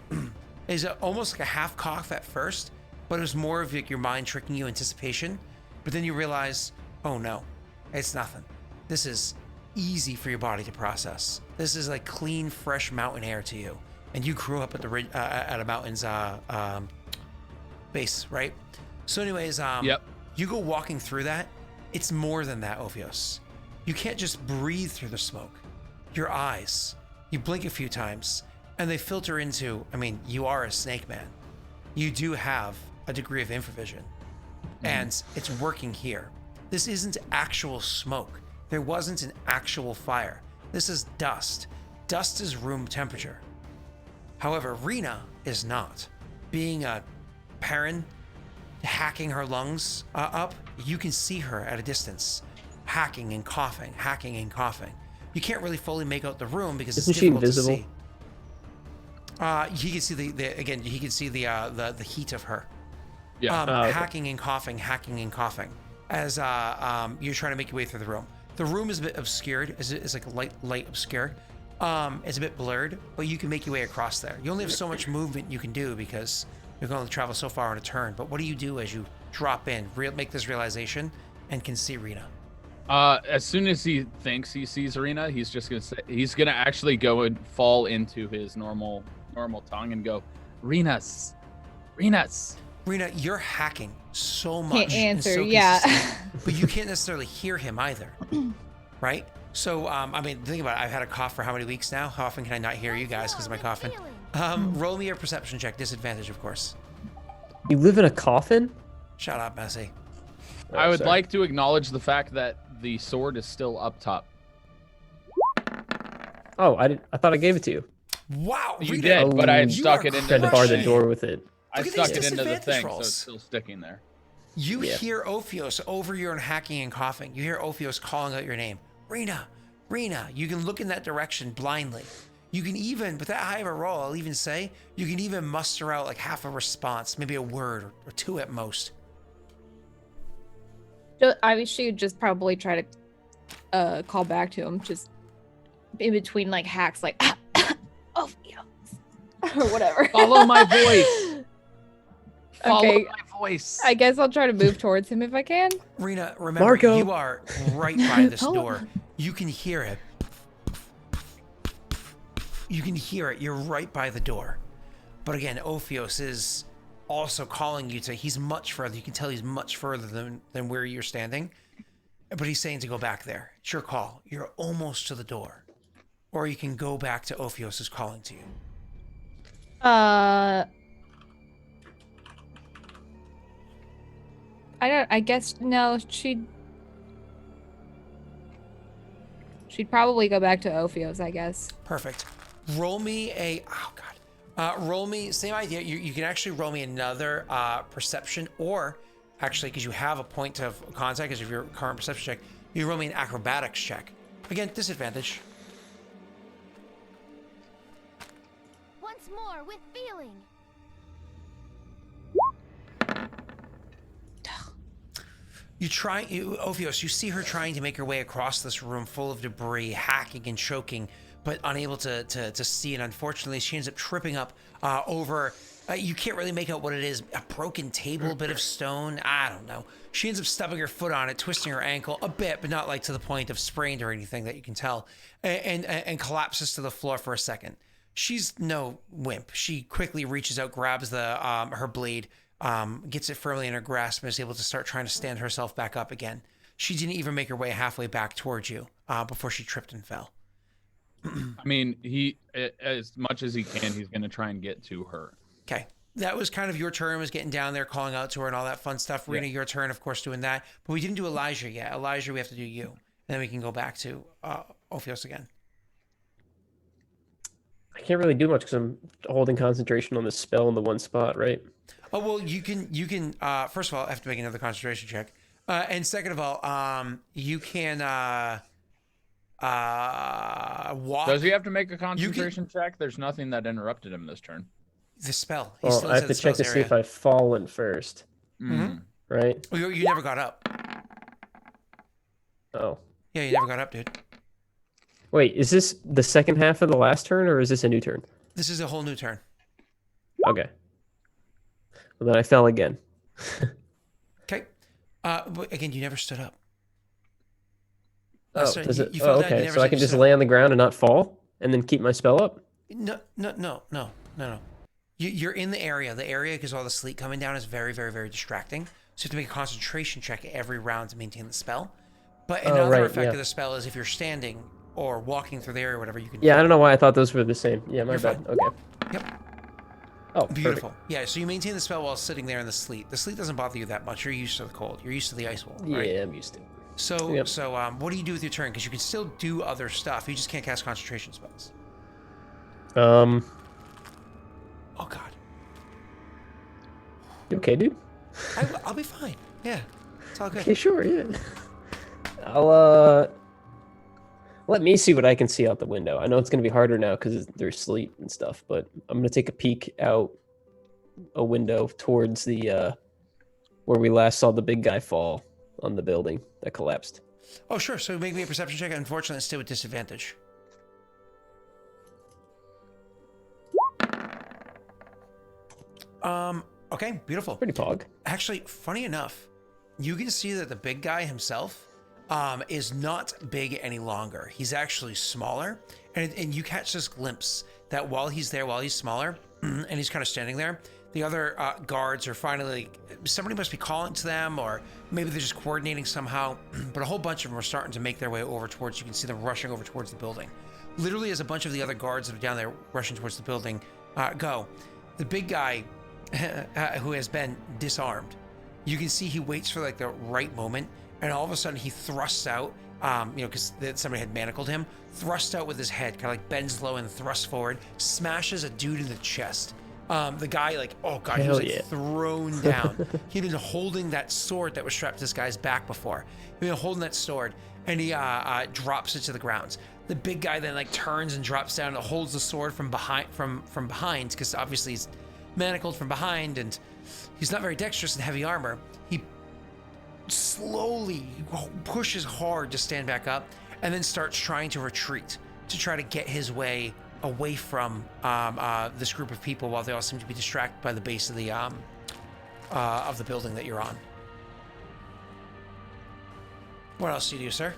is almost like a half cough at first, but it was more of like your mind tricking you, anticipation. But then you realize, oh no, it's nothing. This is easy for your body to process. This is like clean, fresh mountain air to you. And you grew up at the at a mountain's base, right? So anyways, Yep. You go walking through that. It's more than that, Ophios. You can't just breathe through the smoke. Your eyes, you blink a few times, and they filter into, I mean, you are a snake man. You do have a degree of infravision, and it's working here. This isn't actual smoke. There wasn't an actual fire. This is dust. Dust is room temperature. However, Rena is not. Being a Perrin, hacking her lungs up, you can see her at a distance. hacking and coughing, hacking and coughing. You can't really fully make out the room because Isn't it's she difficult invisible? to see. He can see he can see the heat of her. Yeah. Okay. Hacking and coughing as you're trying to make your way through the room. The room is a bit obscured. It's like light obscure. It's a bit blurred, but you can make your way across there. You only have so much movement you can do because you're going to travel so far on a turn. But what do you do as you drop in, make this realization, and can see Rena? As soon as he thinks he sees Arena, he's just gonna say he's gonna actually go and fall into his normal tongue and go, Renas. Rena, you're hacking so much. Can't and answer, so yeah. consistent, but you can't necessarily hear him either, right? So, I mean, think about it. I've had a cough for how many weeks now? How often can I not hear you guys because of my coughing? Roll me a perception check. Disadvantage, of course. You live in a coffin? Shut up, Messi. I would sorry. like to acknowledge the fact that the sword is still up top. Oh, I thought I gave it to you. Wow, You Rena, did, but I had you stuck are it into Tried to the bar the thing. door with it. I Look at stuck these it into the disadvantage thing, so rolls. it's still sticking there. You Yeah. hear Ophios over your hacking and coughing. You hear Ophios calling out your name. Rena. You can look in that direction blindly. You can even, with that high of a roll, I'll even say, you can even muster out like half a response, maybe a word or two at most. I should just probably try to call back to him, just in between like hacks, like oh yeah, or whatever. Follow my voice. Follow Okay. my voice. I guess I'll try to move towards him if I can. Rena, remember, Marco. you are right by this Oh. door. You can hear it. You can hear it. You're right by the door. But again, Ophios is also calling you to, he's much further. You can tell he's much further than where you're standing. But he's saying to go back there. It's your call. You're almost to the door. Or you can go back to Ophios' calling to you. I guess no. She'd probably go back to Ophios, I guess. Perfect. Roll me a, oh God. Roll me, same idea. You can actually roll me another perception, or actually, because you have a point of contact because of your current perception check, you roll me an acrobatics check. Again, disadvantage. Once more with feeling. Ophios, you see her trying to make her way across this room full of debris, hacking and choking, but unable to see. And unfortunately, she ends up tripping up over, you can't really make out what it is, a broken table, a bit of stone, I don't know. She ends up stubbing her foot on it, twisting her ankle a bit, but not like to the point of sprained or anything that you can tell, and collapses to the floor for a second. She's no wimp. She quickly reaches out, grabs the her blade, gets it firmly in her grasp, and is able to start trying to stand herself back up again. She didn't even make her way halfway back towards you before she tripped and fell. I mean, he, as much as he can, he's going to try and get to her. Okay. That was kind of your turn, was getting down there, calling out to her and all that fun stuff. Rena, your turn, of course, doing that. But we didn't do Elijah yet. Elijah, we have to do you. And then we can go back to Ophios again. I can't really do much because I'm holding concentration on this spell in the one spot, right? Oh, well, you can, first of all, I have to make another concentration check. And second of all, you can walk. Does he have to make a concentration check? There's nothing that interrupted him this turn. The spell. He Well, still I is have in to the check to spells see if area. I've fallen first, Mm. right? Oh, you never got up. Oh. Yeah, you never got up, dude. Wait, is this the second half of the last turn, or is this a new turn? This is a whole new turn. Okay. Well, then I fell again. Okay. But again, you never stood up. Oh, Sorry, does it? you Oh, fell down, you okay. never So I said can you just stood lay up. on the ground and not fall, and then keep my spell up. No. You're in the area. The area, because all the sleet coming down, is very, very, very distracting. So you have to make a concentration check every round to maintain the spell. But Oh, another right, effect yeah. of the spell is if you're standing or walking through the area or whatever, you can. Yeah, I don't know why I thought those were the same. Yeah, my You're bad. fine. Okay. Yep. Oh, Beautiful. Yeah, so you maintain the spell while sitting there in the sleet. The sleet doesn't bother you that much. You're used to the cold. You're used to the ice wall. Perfect. Right? Yeah, I'm used to it. So, Yep. what do you do with your turn? Because you can still do other stuff. You just can't cast concentration spells. Um, Oh God. you okay, dude? I'll be fine. Yeah, it's all good. Okay, sure, yeah. I'll let me see what I can see out the window. I know it's gonna be harder now because there's sleet and stuff, but I'm gonna take a peek out a window towards the where we last saw the big guy fall on the building that collapsed. Oh, sure. So make me a perception check. Unfortunately, it's still with disadvantage. Okay, beautiful. Pretty pog. Actually, funny enough, you can see that the big guy himself is not big any longer. He's actually smaller. And you catch this glimpse that while he's there, while he's smaller, and he's kind of standing there, the other guards are finally, somebody must be calling to them, or maybe they're just coordinating somehow, but a whole bunch of them are starting to make their way over towards, you can see them rushing over towards the building. Literally, as a bunch of the other guards that are down there rushing towards the building go, the big guy who has been disarmed, you can see he waits for like the right moment, and all of a sudden he thrusts out, because somebody had manacled him, thrusts out with his head, kind of like bends low and thrusts forward, smashes a dude in the chest. The guy, like, oh god, he was like thrown down. He'd been holding that sword that was strapped to this guy's back before. He'd been holding that sword, and he drops it to the ground. The big guy then like turns and drops down and holds the sword from behind, because obviously he's manacled from behind, and he's not very dexterous in heavy armor. He slowly pushes hard to stand back up, and then starts trying to retreat to try to get his way away from this group of people, while they all seem to be distracted by the base of the building that you're on. What else do you do, sir?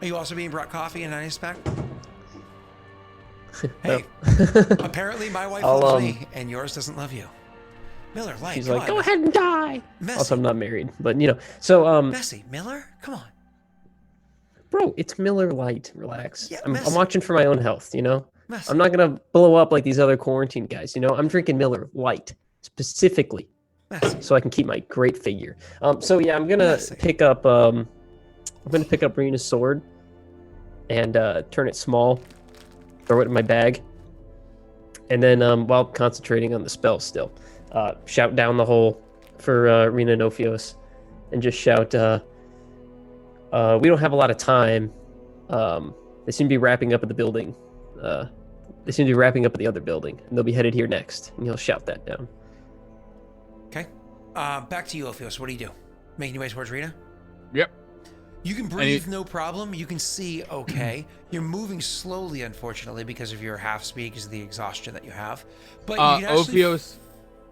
Are you also being brought coffee and an ice pack? Hey, apparently my wife loves me and yours doesn't love you. Miller, Light, she's like, go ahead and die. Messy. Also, I'm not married, but so Messy, Miller, come on. Bro, it's Miller Light. Relax. Yeah, I'm watching for my own health, Messy. I'm not going to blow up like these other quarantine guys, I'm drinking Miller Light specifically Messy. so I can keep my great figure. So yeah, I'm going to pick up Rena's sword and turn it small, throw it in my bag. And then while concentrating on the spell still, shout down the hole for Rena and Ophios and just shout, we don't have a lot of time. They seem to be wrapping up at the building. They seem to be wrapping up at the other building, and they'll be headed here next. And he'll shout that down. Okay. Back to you, Ophios. What do you do? Making your way towards Rena? Yep. You can breathe, no problem. You can see okay. You're moving slowly, unfortunately, because of your half speed, because of the exhaustion that you have. But you can Ophios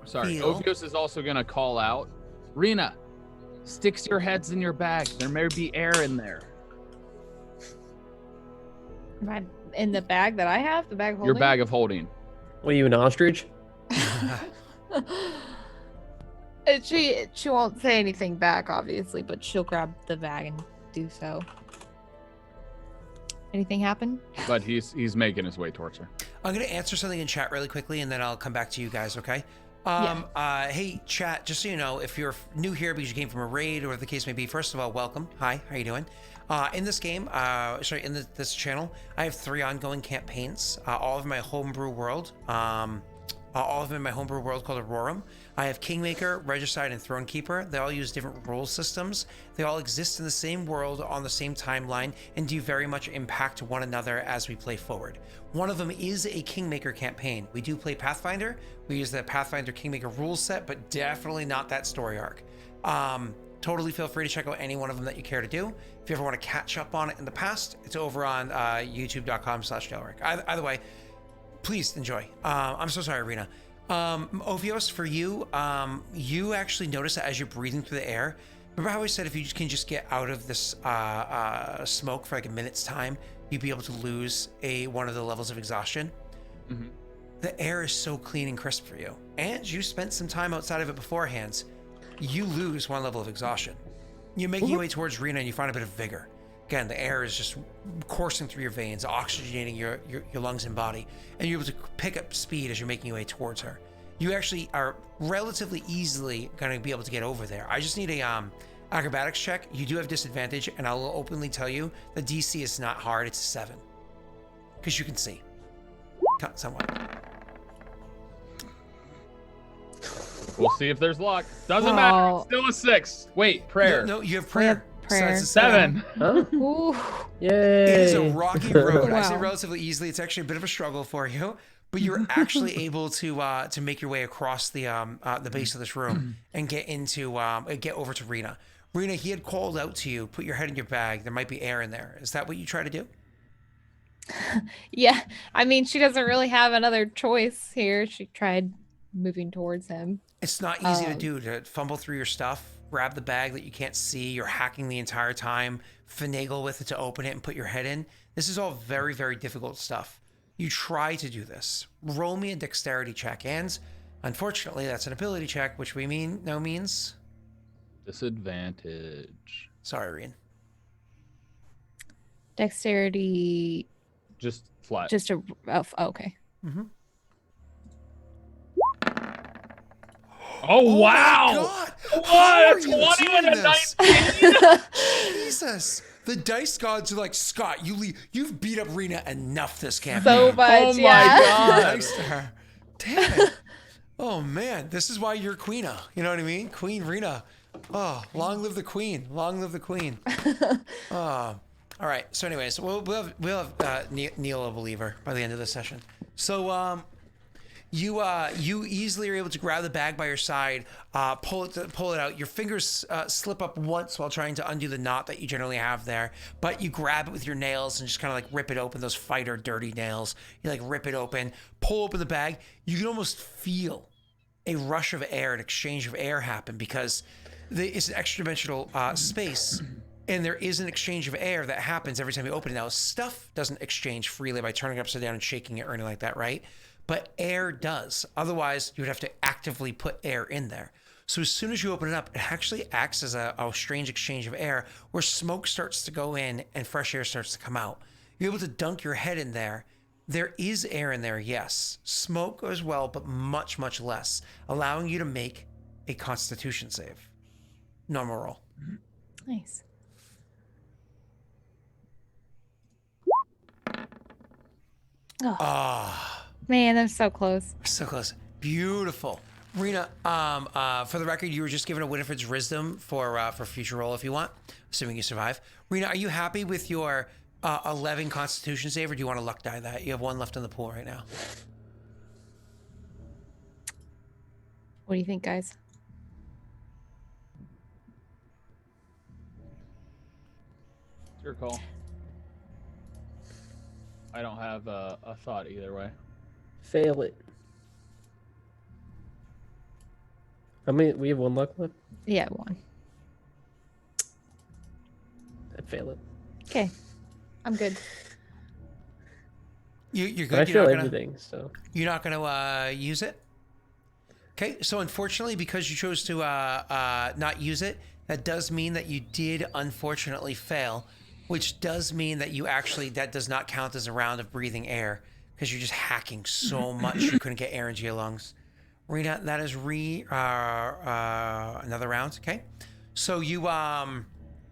feel... Ophios is also gonna call out, Rena, sticks your heads in your bag. There may be air in there. In the bag that I have? The bag holding? Your bag of holding. What are you, an ostrich? She won't say anything back, obviously, but she'll grab the bag and do so. Anything happen? But he's making his way towards her. I'm going to answer something in chat really quickly, and then I'll come back to you guys, okay? Hey, chat, just so you know, if you're new here because you came from a raid or the case may be, first of all, welcome. Hi, how you doing? In this game, in this channel, I have 3 ongoing campaigns, all of my homebrew world. All of them in my homebrew world called Aurorum. I have Kingmaker, Regicide, and Thronekeeper. They all use different rule systems. They all exist in the same world on the same timeline and do very much impact one another as we play forward. One of them is a Kingmaker campaign. We do play Pathfinder. We use the Pathfinder Kingmaker rule set, but definitely not that story arc. Totally feel free to check out any one of them that you care to do. If you ever want to catch up on it in the past, it's over on youtube.com/Daelric. Either way, please enjoy. I'm so sorry, Rena. Ophios, for you, you actually notice that as you're breathing through the air, remember how I said if you can just get out of this smoke for like a minute's time, you'd be able to lose one of the levels of exhaustion? Mm-hmm. The air is so clean and crisp for you. And you spent some time outside of it beforehand. You lose 1 level of exhaustion. You're making your way towards Rena and you find a bit of vigor. Again, the air is just coursing through your veins, oxygenating your lungs and body, and you're able to pick up speed as you're making your way towards her. You actually are relatively easily going to be able to get over there. I just need a acrobatics check. You do have disadvantage, and I'll openly tell you the DC is not hard. It's a 7. Because you can see. Somewhat. We'll see if there's luck. Doesn't matter. It's still a 6. Wait, prayer. No, you have prayer. prayer. it's a 7. Oh, Ooh. yay! It is a rocky road. I say Wow. relatively easily. It's actually a bit of a struggle for you, but you're actually able to make your way across the base of this room and get over to Rena. Rena, he had called out to you. Put your head in your bag. There might be air in there. Is that what you try to do? Yeah. I mean, she doesn't really have another choice here. She tried moving towards him. It's not easy to do, to fumble through your stuff, grab the bag that you can't see, you're hacking the entire time, finagle with it to open it and put your head in. This is all very, very difficult stuff. You try to do this. Roll me a dexterity check, and unfortunately, that's an ability check, which means Disadvantage. sorry, Reen. Dexterity. Just flat. Just a. Oh, okay. Mm-hmm. Oh, wow! God. What? How are A you 20 doing and a this? 19? Jesus. The dice gods are like, Scott, you've beat up Rena enough this campaign. So much. Oh my yeah. God. Nice to her. Damn it. Oh man, this is why you're Queena. You know what I mean? Queen Rena. Oh, long live the queen. Long live the queen. All right. So anyways, we'll have Neil a believer by the end of this session. So you easily are able to grab the bag by your side, pull it out. Your fingers slip up once while trying to undo the knot that you generally have there, but you grab it with your nails and just kind of like rip it open. Those fighter dirty nails. You like rip it open, pull open the bag. You can almost feel a rush of air, an exchange of air happen because it's an extra-dimensional space. And there is an exchange of air that happens every time you open it. Now, stuff doesn't exchange freely by turning it upside down and shaking it or anything like that, right? But air does. Otherwise, you would have to actively put air in there. So as soon as you open it up, it actually acts as a strange exchange of air where smoke starts to go in and fresh air starts to come out. You're able to dunk your head in there. There is air in there, yes. Smoke as well, but much, much less, allowing you to make a Constitution save. Normal roll. Nice. Oh. Man, that's so close. So close. Beautiful. Rena, for the record, you were just given a Winifred's Wisdom for future roll if you want, assuming you survive. Rena, are you happy with your 11 Constitution save, or do you want to luck die that? You have one left in the pool right now. What do you think, guys? It's your call. I don't have a thought either way. Fail it. How many? We have one luck left. Yeah, one. I fail it. Okay. I'm good. You're But I good. feel everything, so. You're not gonna use it. Okay, so unfortunately, because you chose to not use it, that does mean that you did unfortunately fail, which does mean that that does not count as a round of breathing air because you're just hacking so much you couldn't get air into your lungs. Rena, that is another round. Okay, so you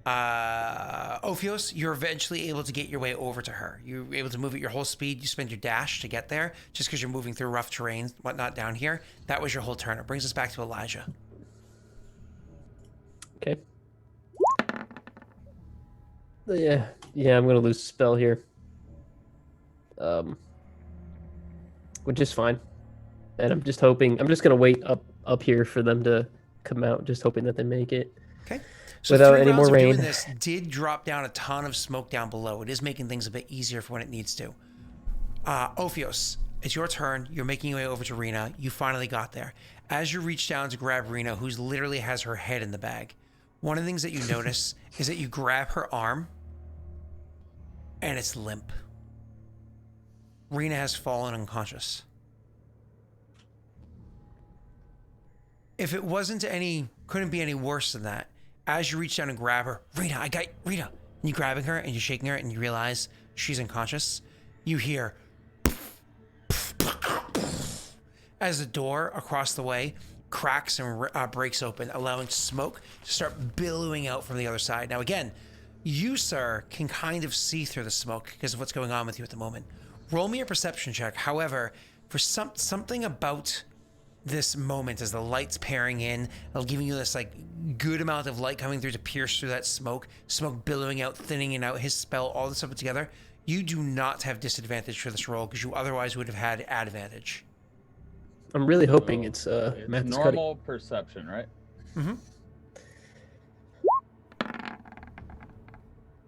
Ophios, you're eventually able to get your way over to her. You're able to move at your whole speed. You spend your dash to get there just because you're moving through rough terrain, whatnot down here. That was your whole turn. It brings us back to Elijah. Okay. Yeah, I'm gonna lose a spell here. Which is fine. And I'm just gonna wait up here for them to come out, just hoping that they make it. Okay. So Without 3 any rounds more of doing rain. this did drop down a ton of smoke down below. It is making things a bit easier for when it needs to. Ophios, it's your turn. You're making your way over to Rena. You finally got there. As you reach down to grab Rena, who literally has her head in the bag, one of the things that you notice is that you grab her arm and it's limp. Rena has fallen unconscious. If it couldn't be any worse than that. As you reach down and grab her, Rena, I got Rena. And you're grabbing her and you're shaking her and you realize she's unconscious. You hear as the door across the way cracks and breaks open, allowing smoke to start billowing out from the other side. Now again, you, sir, can kind of see through the smoke because of what's going on with you at the moment. Roll me a perception check. However, for something about this moment as the light's pairing in, giving you this like good amount of light coming through to pierce through that smoke billowing out, thinning out his spell, all this stuff put together. You do not have disadvantage for this roll because you otherwise would have had advantage. I'm really hoping it's Mathis normal perception, right? Mm-hmm.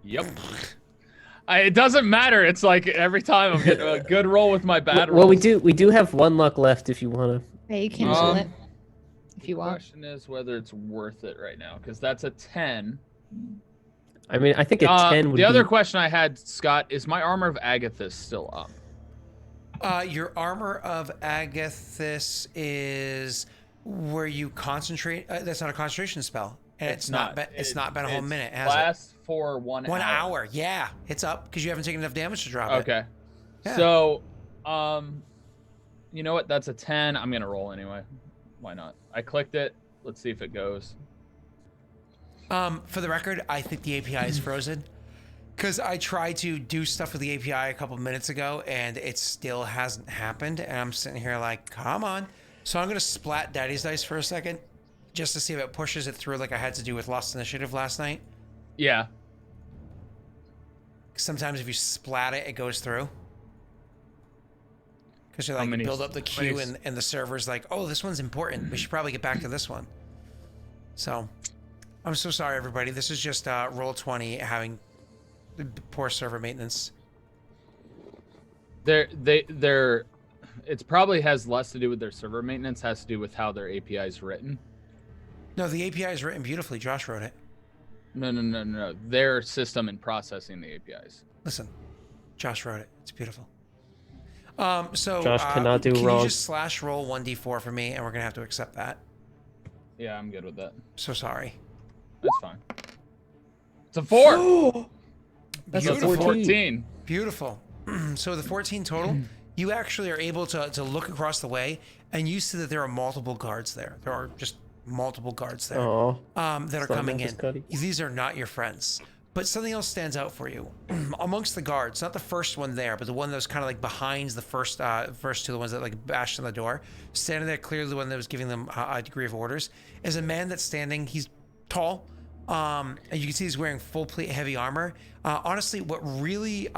Yep. It doesn't matter. It's like every time I'm getting a good roll with my bad rolls. Well, we do have 1 luck left if you want to. Yeah, you can roll it if you The want. question is whether it's worth it right now, because that's a 10. I mean, I think a 10 would be... The other question I had, Scott, is my Armor of Agathis still up? Your Armor of Agathis is where you concentrate. That's not a concentration spell. And it's not been a whole minute, has it? Lasts for 1 hour. 1 hour, yeah. It's up because you haven't taken enough damage to drop it. Okay. Yeah. So, you know what? That's a 10. I'm going to roll anyway. Why not? I clicked it. Let's see if it goes. For the record, I think the API is frozen because I tried to do stuff with the API a couple minutes ago and it still hasn't happened. And I'm sitting here like, come on. So I'm going to splat Daddy's Dice for a second just to see if it pushes it through like I had to do with Lost Initiative last night. Yeah. Sometimes if you splat it, it goes through. Because you like build up the queue and the server's like, oh, this one's important. We should probably get back to this one. So, I'm so sorry, everybody. This is just Roll20 having poor server maintenance. It probably has less to do with their server maintenance, has to do with how their API is written. No, the API is written beautifully. Josh wrote it. No. Their system in processing the APIs. Listen, Josh wrote it. It's beautiful. So Josh cannot do can wrong. you just slash roll 1d4 for me, and we're gonna have to accept that. Yeah, I'm good with that. So sorry. That's fine. It's a 4. That's Beautiful. a 14. Beautiful. So the 14 total, you actually are able to look across the way, and you see that there are multiple guards there. There are just multiple guards there that are coming in. These are not your friends. But something else stands out for you. Amongst the guards, not the first one there, but the one that was kind of like behind the first two, the ones that like bashed on the door, standing there, clearly the one that was giving them a degree of orders, is a man that's standing. He's tall. And you can see he's wearing full plate heavy armor. Honestly, what really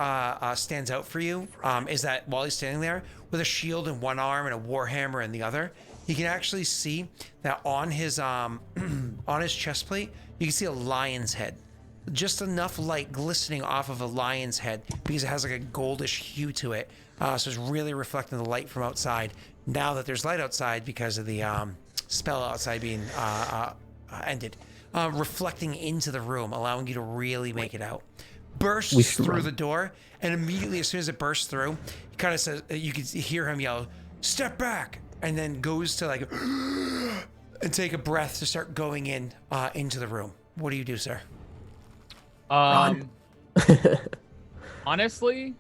stands out for you is that while he's standing there with a shield in one arm and a warhammer in the other, you can actually see that on his chest plate, you can see a lion's head. Just enough light glistening off of a lion's head because it has like a goldish hue to it. So it's really reflecting the light from outside. Now that there's light outside because of the spell outside being ended, reflecting into the room, allowing you to really make it out. Bursts through the door, and immediately as soon as it bursts through, he kind of says, you can hear him yell, "Step back!" and then goes to like and take a breath to start going into the room. What do you do, sir? Honestly,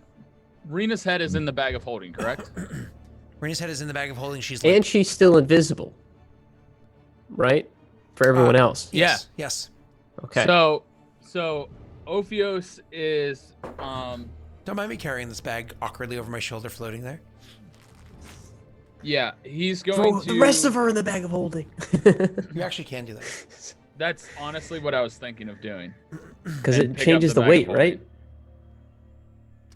Rena's head is in the bag of holding, correct? Rena's head is in the bag of holding. And she's still invisible, right? For everyone else. Yes. Yeah. Yes. Okay. So Ophios is Don't mind me carrying this bag awkwardly over my shoulder, floating there. Yeah, he's going to. The rest of her in the bag of holding. You actually can do that. That's honestly what I was thinking of doing. Because it changes the weight, right?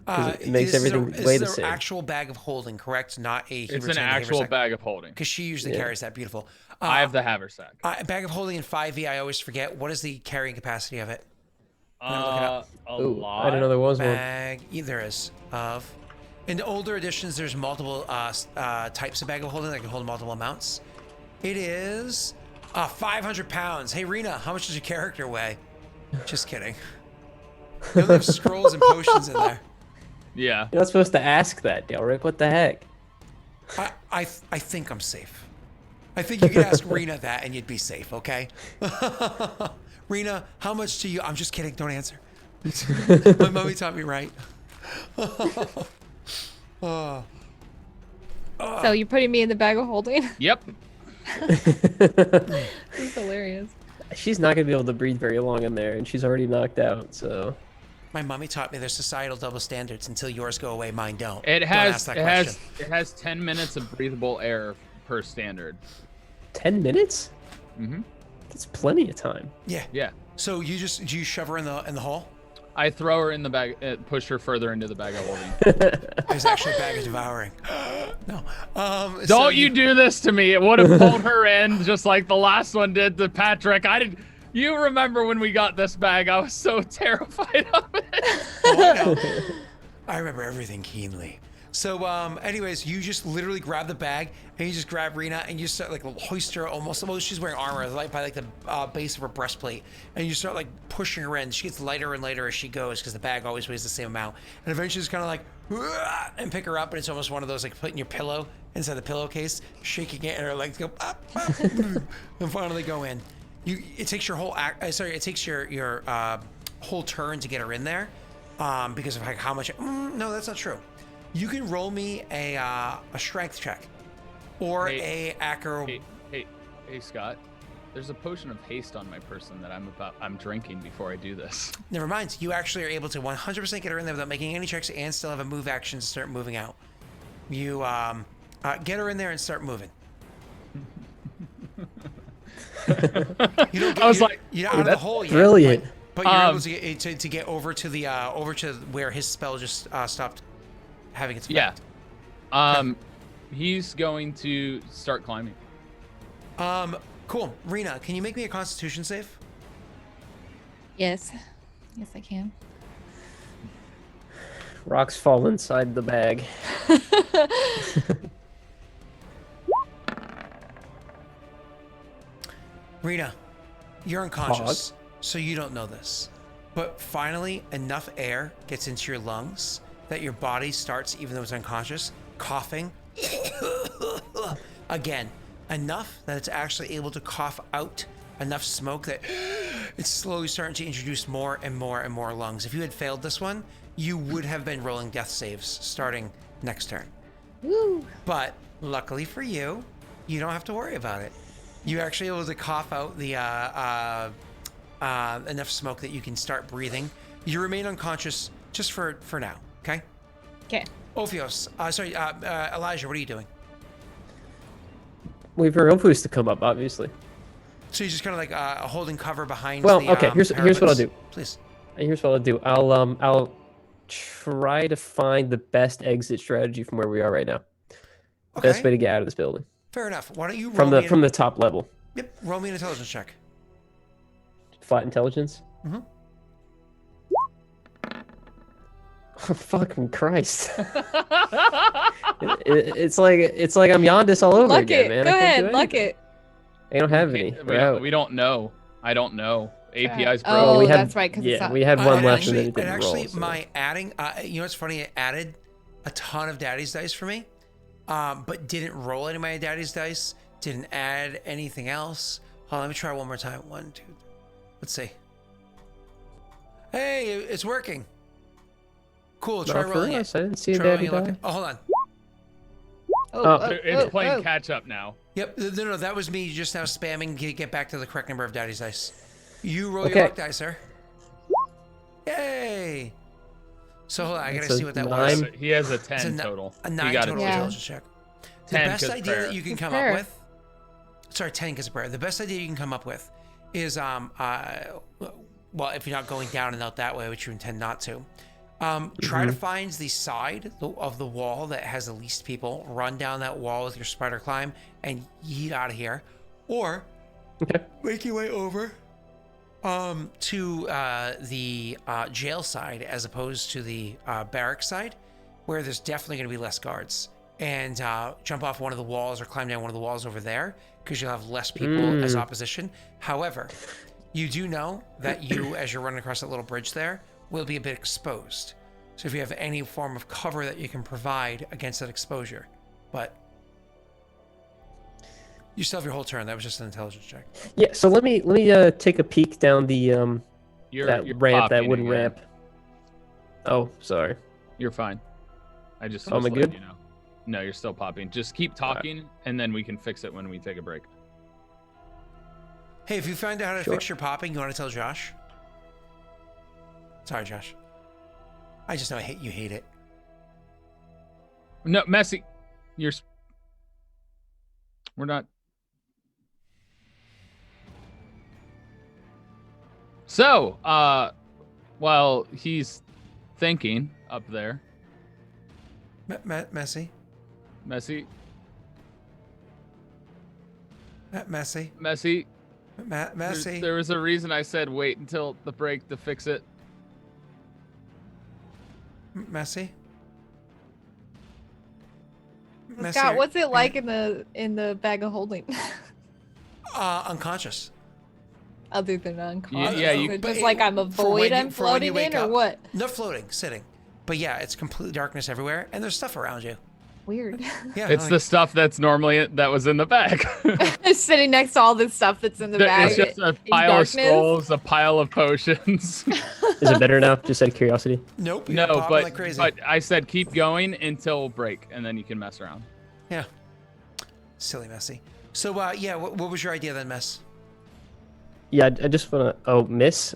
It makes everything weigh the same. It's an actual bag of holding, correct? Not a. It's an actual bag of holding. Because she usually carries that. Beautiful. I have the haversack. Bag of holding in 5e. I always forget. What is the carrying capacity of it? A lot. I didn't know there was one. There is of. In the older editions, there's multiple types of bag of holding that can hold multiple amounts. It is 500 pounds. Hey, Rena, how much does your character weigh? Just kidding. They only have scrolls and potions in there. Yeah. You're not supposed to ask that, Daelric. What the heck? I think I'm safe. I think you could ask Rena that and you'd be safe, okay? Rena, how much do you... I'm just kidding. Don't answer. My mommy taught me right. So you're putting me in the bag of holding? Yep. This is hilarious. She's not going to be able to breathe very long in there, and she's already knocked out, so... My mommy taught me there's societal double standards. Until yours go away, mine don't. It Don't ask has that question. it has 10 minutes of breathable air per standard. 10 minutes? Mm-hmm. That's plenty of time. Yeah. Yeah. So do you shove her in the hole? I throw her in the bag, push her further into the bag of holding. There's actually a bag of devouring. No. Don't So you do this to me. It would have pulled her in just like the last one did to Patrick. You remember when we got this bag? I was so terrified of it. Oh, I know. I remember everything keenly. So, anyways, you just literally grab the bag and you just grab Rena and you start like hoist her almost. Well, she's wearing armor, like by like the base of her breastplate, and you start like pushing her in. She gets lighter and lighter as she goes because the bag always weighs the same amount. And eventually, it's kind of like and pick her up, and it's almost one of those like putting your pillow inside the pillowcase, shaking it, and her legs go up, up and finally go in. It takes your whole it takes your whole turn to get her in there, because of like how much. No, that's not true. You can roll me a strength check, or a acro. Hey, Scott. There's a potion of haste on my person that I'm drinking before I do this. Never mind. You actually are able to 100% get her in there without making any checks, and still have a move action to start moving out. You get her in there and start moving. You don't get, you're not out of the hole yet. Brilliant. But you're able to get over to the over to where his spell just stopped having its effect. Yeah. He's going to start climbing. Cool. Rena, can you make me a Constitution save? Yes. Yes, I can. Rocks fall inside the bag. Rena, you're unconscious, so you don't know this. But finally, enough air gets into your lungs that your body starts, even though it's unconscious, coughing again. Enough that it's actually able to cough out enough smoke that it's slowly starting to introduce more and more and more lungs. If you had failed this one, you would have been rolling death saves starting next turn. Woo! But luckily for you, you don't have to worry about it. You're actually able to cough out the enough smoke that you can start breathing. You remain unconscious just for now, okay? Okay. Ophios, Elijah, what are you doing? Wait for Opus to come up, obviously. So you're just kind of like holding cover behind. Well, the, okay. Here's what I'll do. Please. Here's what I'll do. I'll try to find the best exit strategy from where we are right now. Okay. Best way to get out of this building. Fair enough. Why don't you roll From the top level? Yep. Roll me an intelligence check. Flat intelligence. Mm-hmm. Oh, fucking Christ! it's like I'm Yondis all over again, man. Go I can't ahead, do luck anything. it. I don't have any. We don't know. I don't know. API's broken. Oh, we had, that's right. Because yeah, we had one left and then it And didn't actually, roll. So. my adding, you know what's funny? It added a ton of daddy's dice for me, but didn't roll any of my daddy's dice. Didn't add anything else. Hold on, let me try one more time. 1, 2, 3. Let's see. Hey, it's working. Cool. Try Not for rolling us. it. I didn't see a Try daddy rolling it. die. Oh, hold on. It's playing catch up now. Yep. No, that was me just now spamming to get back to the correct number of daddy's dice. You roll Okay. your luck dice, sir. Yay. So hold on, I gotta It's a see what that 9. was. He has a It's 10 total. A He 9 got total a 2. intelligence check. The 10 best 'cause idea prayer. that you can It's come prayer. up with. Sorry, 10 because of prayer. The best idea you can come up with is well, if you're not going down and out that way, which you intend not to. Try to find the side of the wall that has the least people. Run down that wall with your spider climb and yeet out of here, or make your way over to the jail side as opposed to the barrack side, where there's definitely going to be less guards. And jump off one of the walls or climb down one of the walls over there because you'll have less people as opposition. However, you do know that you, as you're running across that little bridge there, will be a bit exposed. So if you have any form of cover that you can provide against that exposure, but you still have your whole turn. That was just an intelligence check. Yeah. So let me take a peek down the You're ramp, that popping wooden again. ramp. Oh, sorry. You're fine. I just Oh, am I letting good? you know. No, you're still popping. Just keep talking, and then we can fix it when we take a break. Hey, if you find out how to Sure. fix your popping, you want to tell Josh? Sorry, Josh. I just know you hate it. No, Messy, you're. We're not. So, while he's thinking up there, Messy. Messy, Messy. Messy. Messy. There was a reason I said wait until the break to fix it. Messy. Scott, what's it like in the bag of holding? Unconscious. Other than unconscious. Yeah, Is it just like I'm a void I'm floating in, or what? Not floating, sitting. But yeah, it's complete darkness everywhere, and there's stuff around you. Weird. Yeah, It's the stuff that's normally that was in the bag. Sitting next to all this stuff that's in the bag. It's just a in pile of darkness. scrolls, a pile of potions. Is it better now? Just out of curiosity. Nope. No, popping like crazy. but I said keep going until break, and then you can mess around. Yeah. Silly Messy. So yeah, what was your idea then, Mess? Yeah, I just want to. Oh, Miss?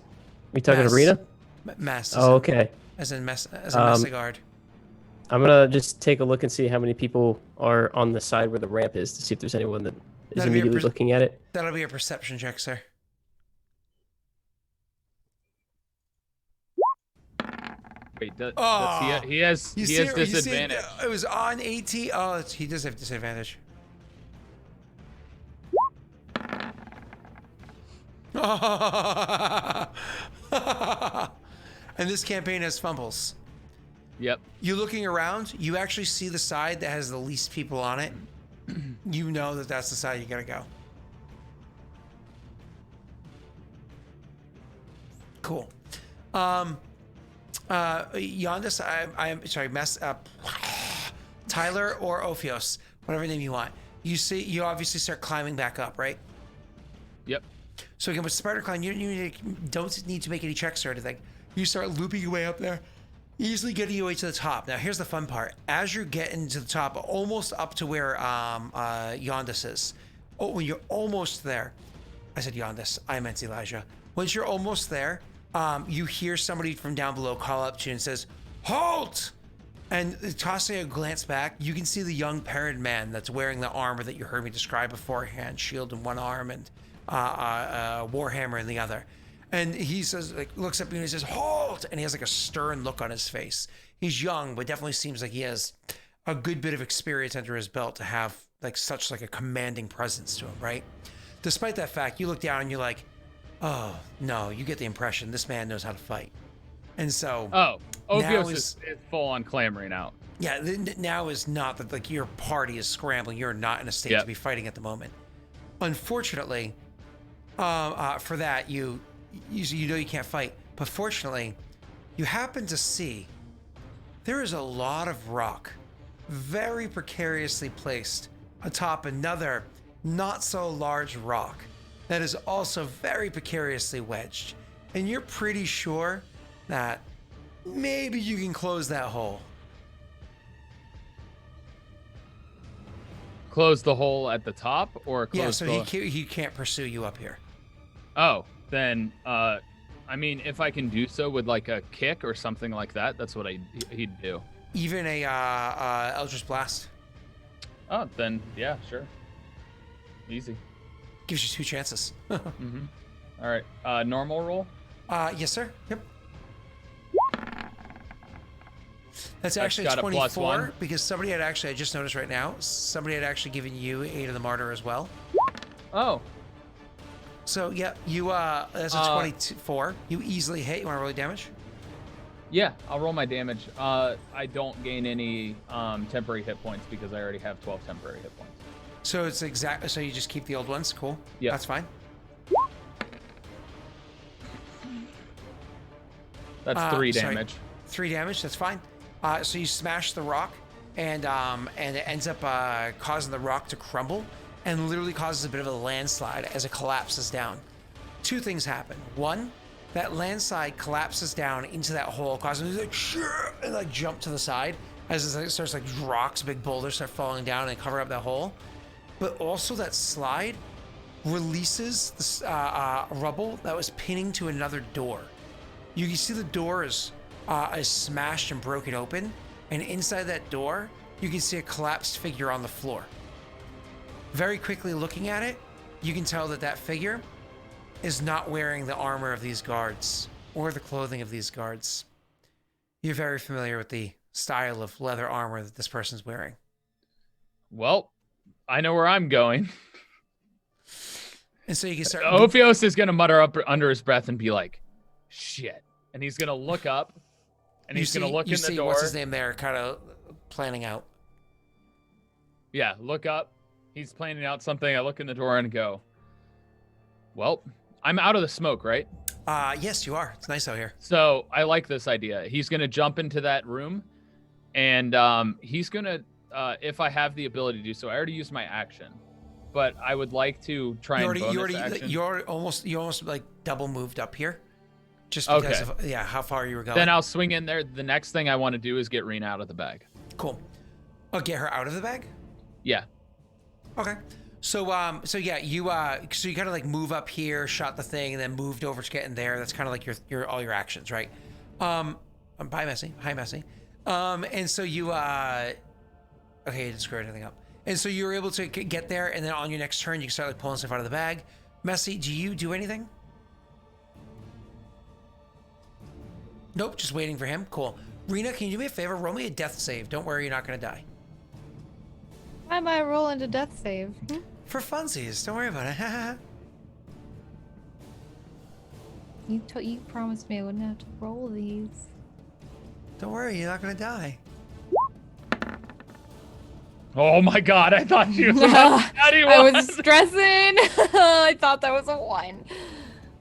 We talking Mess. arena? Mess. Oh, okay. As in messy guard. I'm gonna just take a look and see how many people are on the side where the ramp is to see if there's anyone that is That'll be a immediately looking at it. That'll be a perception check, sir. Wait, Oh, he has disadvantage. It was on 18. Oh, he does have disadvantage. And this campaign has fumbles. Yep. You looking around, you actually see the side that has the least people on it. You know that that's the side you gotta go. Cool. Yondis, I'm sorry, mess up. Tyler or Ophios, whatever name you want. You obviously start climbing back up, right? Yep. So again, with Spider Climb, you don't need to make any checks or anything. You start looping your way up there, easily getting your way to the top. Now, here's the fun part. As you're getting to the top, almost up to where Yondis is. Oh, when you're almost there, I said Yondis, I meant Elijah. Once you're almost there, you hear somebody from down below call up to you and says, "Halt!" And tossing a glance back, you can see the young Peredhel man that's wearing the armor that you heard me describe beforehand, shield in one arm and warhammer in the other. And he says, like, looks up at you and he says, "Halt!" And he has like a stern look on his face. He's young, but definitely seems like he has a good bit of experience under his belt to have like such like a commanding presence to him, right? Despite that fact, you look down and you're like, oh no, you get the impression this man knows how to fight. And so Ophios is full on clamoring out. Yeah, now is not that like your party is scrambling. You're not in a state to be fighting at the moment. Unfortunately, for that you know you can't fight, but fortunately, you happen to see there is a lot of rock very precariously placed atop another not so large rock that is also very precariously wedged. And you're pretty sure that maybe you can close that hole. Close the hole at the top, or close he can't pursue you up here. Oh, then I mean, if I can do so with like a kick or something like that, that's what he'd do. Even a Eldritch Blast. Oh, then yeah, sure. Easy. Gives you 2 chances. Mm-hmm. All right. Normal roll? Yes, sir. Yep. That's actually 24 because somebody had actually, I just noticed right now, somebody had actually given you 8 of the Martyr as well. Oh. So, yeah, you, that's a 24. You easily hit. You want to roll damage? Yeah, I'll roll my damage. I don't gain any temporary hit points because I already have 12 temporary hit points. So it's exactly, so you just keep the old ones? Cool. Yeah. That's fine. That's 3 damage. 3 damage, that's fine. So you smash the rock, and it ends up causing the rock to crumble, and literally causes a bit of a landslide as it collapses down. 2 things happen. 1, that landslide collapses down into that hole, causing it to like jump to the side as it starts like rocks, big boulders start falling down and cover up that hole. But also that slide releases this rubble that was pinning to another door. You can see the door is smashed and broken open, and inside that door, you can see a collapsed figure on the floor. Very quickly looking at it, you can tell that that figure is not wearing the armor of these guards or the clothing of these guards. You're very familiar with the style of leather armor that this person's wearing. Well, I know where I'm going. And so you can start... Ophios is going to mutter up under his breath and be like, shit. And he's going to look up, and he's going to look in the door. What's his name there, kind of planning out. Yeah, look up. He's planning out something. I look in the door and go, well, I'm out of the smoke, right? Yes, you are. It's nice out here. So I like this idea. He's going to jump into that room, and he's going to, if I have the ability to do so, I already used my action, but I would like to try and bonus action. You almost like double moved up here, just because of how far you were going. Then I'll swing in there. The next thing I want to do is get Rena out of the bag. Cool. Oh, get her out of the bag? Yeah. Okay. So yeah, you kind of like move up here, shot the thing, and then moved over to get in there. That's kind of like your all your actions, right? Bye, Messy. Hi, Messy. And so you okay, you didn't screw anything up. And so you were able to get there, and then on your next turn, you can start like pulling stuff out of the bag. Messy, do you do anything? Nope, just waiting for him. Cool. Rena, can you do me a favor? Roll me a death save. Don't worry, you're not gonna die. Why am I rolling to death save? For funsies, don't worry about it. You promised me I wouldn't have to roll these. Don't worry, you're not gonna die. Oh my god, I thought she was about to I was stressing. I thought that was a 1.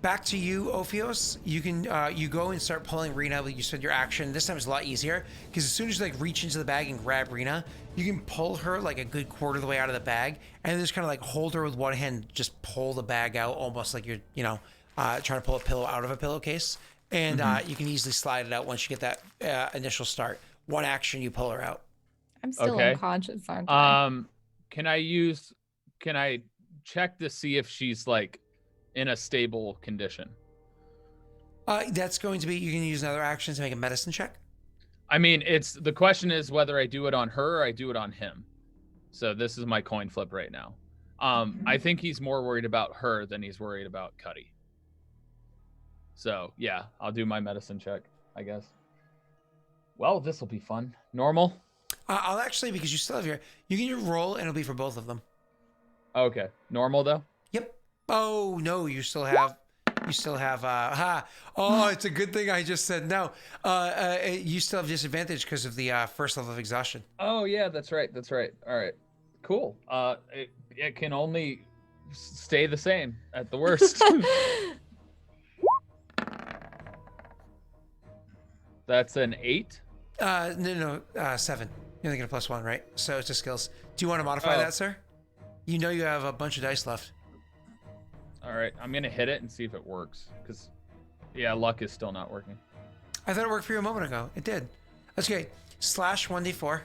Back to you, Ophios. You can you go and start pulling Rena. You said your action. This time it's a lot easier because as soon as you like reach into the bag and grab Rena, you can pull her like a good quarter of the way out of the bag, and then just kind of like hold her with one hand, just pull the bag out, almost like you're trying to pull a pillow out of a pillowcase, and you can easily slide it out once you get that initial start. One action, you pull her out. I'm still unconscious, aren't I? Can I check to see if she's like in a stable condition? That's going to be, you can use another action to make a medicine check. I mean, the question is whether I do it on her or I do it on him. So this is my coin flip right now. I think he's more worried about her than he's worried about Cuddy. So yeah, I'll do my medicine check, I guess. Well, this will be fun. Normal? I'll actually, because you still have you can roll and it'll be for both of them. Okay. Normal though? Yep. Oh no, you still have oh, it's a good thing I just said no. You still have disadvantage because of the first level of exhaustion. Oh yeah, that's right. All right. Cool. It can only stay the same at the worst. That's an 8? No, 7. You're thinking a +1, right? So it's just skills. Do you want to modify that, sir? You know you have a bunch of dice left. All right, I'm gonna hit it and see if it works. Cause, yeah, luck is still not working. I thought it worked for you a moment ago. It did. That's okay. Slash 1d4.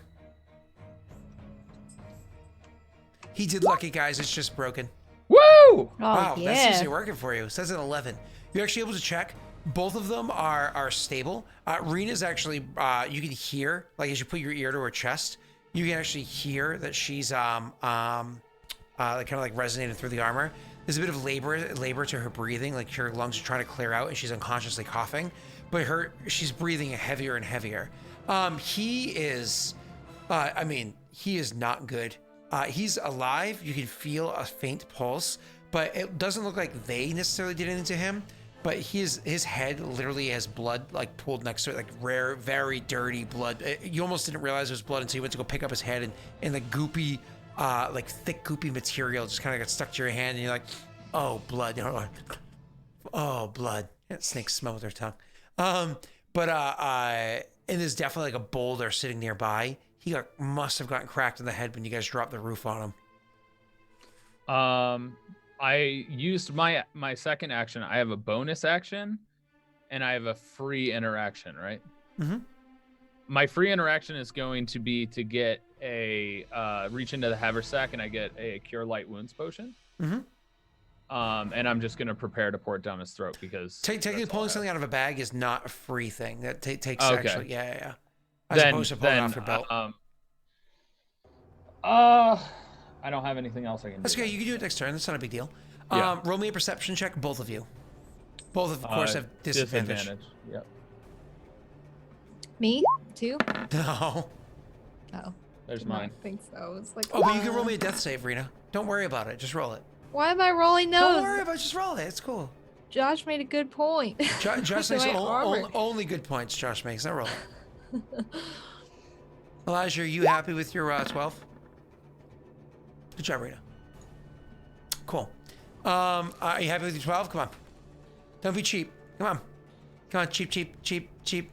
He did lucky, guys. It's just broken. Woo! Oh, wow, yeah. that seems to be working for you. It says an 11. You're actually able to check. Both of them are stable. Rena's actually, you can hear, like as you put your ear to her chest, you can actually hear that she's like kind of like resonating through the armor. There's a bit of labor to her breathing, like her lungs are trying to clear out and she's unconsciously coughing, but she's breathing heavier and heavier. He is, he is not good. He's alive. You can feel a faint pulse, but it doesn't look like they necessarily did anything to him. But his head literally has blood like pooled next to it, like rare, very dirty blood. You almost didn't realize it was blood until you went to go pick up his head, and the goopy, like thick goopy material just kind of got stuck to your hand, and you're like, oh, blood. You know, like, oh, blood. Yeah, snakes smell with their tongue. And there's definitely like a boulder sitting nearby. He must have gotten cracked in the head when you guys dropped the roof on him. I used my second action. I have a bonus action, and I have a free interaction, right? Mm-hmm. My free interaction is going to be to get a reach into the haversack, and I get a cure light wounds potion. Mm-hmm. And I'm just gonna prepare to pour it down his throat because technically pulling something out of a bag is not a free thing. That takes okay. actually, yeah. As opposed to pulling off your belt. I don't have anything else I can do. That's okay. You can do it next turn. That's not a big deal. Yeah. Roll me a perception check, both of you. Both, of course, have disadvantage. Yep. Me too. No. Oh. There's I mine. think so. It's like. Oh, but you can roll me a death save, Rena. Don't worry about it. Just roll it. Why am I rolling those? Don't worry about it. Just roll it. It's cool. Josh made a good point. Josh So makes my armor- only good points. Josh makes. Now roll it. Elijah, are you happy with your 12? Good job, Rita. Cool. Are you happy with your 12? Come on. Don't be cheap. Come on. Come on, cheap.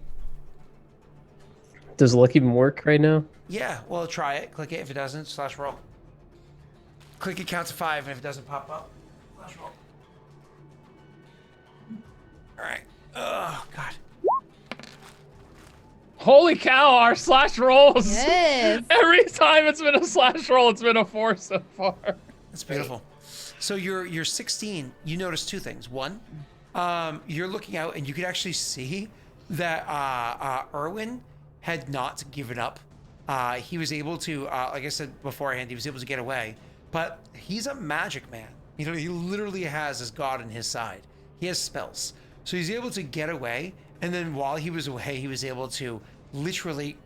Does luck even work right now? Yeah, well, try it. Click it. If it doesn't, slash roll. Click it, count to 5, and if it doesn't pop up, slash roll. All right. Oh, God. Holy cow, our slash rolls. Yes. Every time it's been a slash roll, it's been a 4 so far. That's beautiful. So you're 16. You notice two things. One, you're looking out and you could actually see that Erwin had not given up. He was able to, like I said beforehand, he was able to get away. But he's a magic man. You know, he literally has his god on his side. He has spells. So he's able to get away. And then while he was away, he was able to literally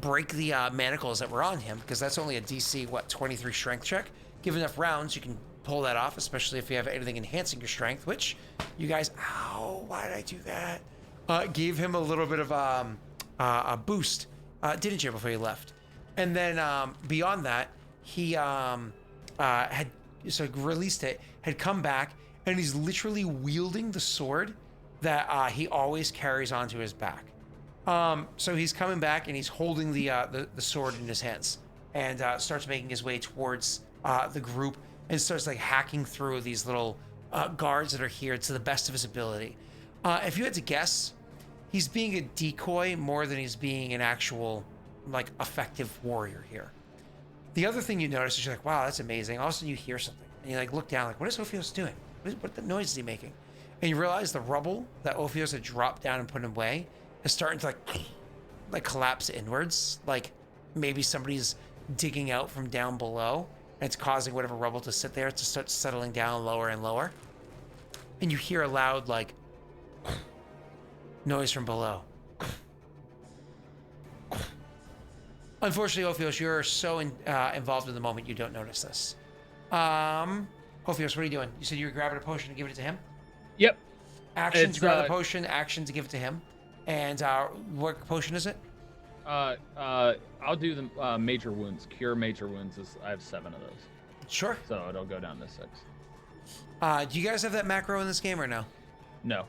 break the manacles that were on him, because that's only a DC, 23 strength check. Give enough rounds, you can pull that off, especially if you have anything enhancing your strength, which you guys, ow, why did I do that? Gave him a little bit of a boost, didn't you, before you left? And then beyond that, he had so released it, had come back, and he's literally wielding the sword that he always carries onto his back. So he's coming back and he's holding the sword in his hands and starts making his way towards the group and starts like hacking through these little guards that are here to the best of his ability. If you had to guess, he's being a decoy more than he's being an actual like effective warrior here. The other thing you notice is you're like, wow, that's amazing. All of a sudden you hear something and you like look down like, what is Ophios doing? What the noise is he making? And you realize the rubble that Ophios had dropped down and put away is starting to like collapse inwards. Like maybe somebody's digging out from down below and it's causing whatever rubble to sit there to start settling down lower and lower. And you hear a loud like noise from below. Unfortunately, Ophios, you're so involved in the moment you don't notice this. Ophios, what are you doing? You said you were grabbing a potion to give it to him? Yep. Action It's, to grab the potion, action to give it to him. And what potion is it? I'll do the major wounds. Cure major wounds. I have 7 of those. Sure. So it'll go down to 6. Do you guys have that macro in this game or no? No.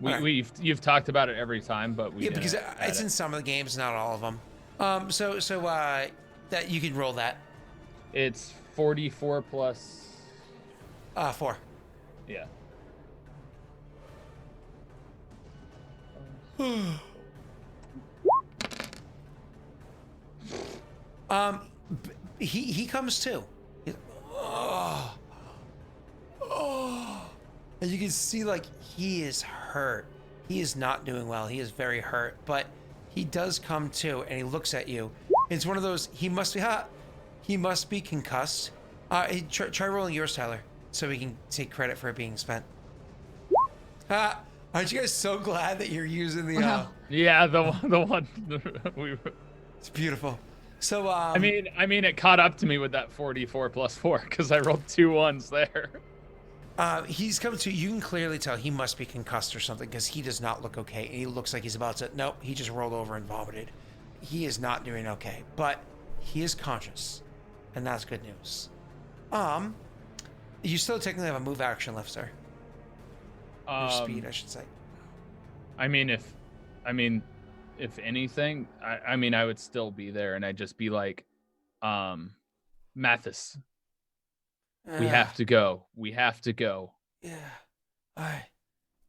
Okay. You've talked about it every time, but we Yeah, because didn't add it's it. in some of the games, not all of them. So that you can roll that. It's 44 plus 4. yeah. He comes too. And you can see like he is hurt. He is not doing well. He is very hurt, but he does come to and he looks at you. It's one of those, he must be concussed. Try rolling yours, Tyler, so we can take credit for it being spent. Aren't you guys so glad that you're using the Yeah, the one It's beautiful. So I mean it caught up to me with that 44 plus 4 because I rolled 2 1s there. He's coming to you can clearly tell he must be concussed or something because he does not look okay. And he looks like he's about to nope, he just rolled over and vomited. He is not doing okay, but he is conscious. And that's good news. You still technically have a move action left, sir. Or speed, I should say. I mean if anything, I would still be there and I'd just be like, Mathis, we have to go. We have to go. Yeah. All right.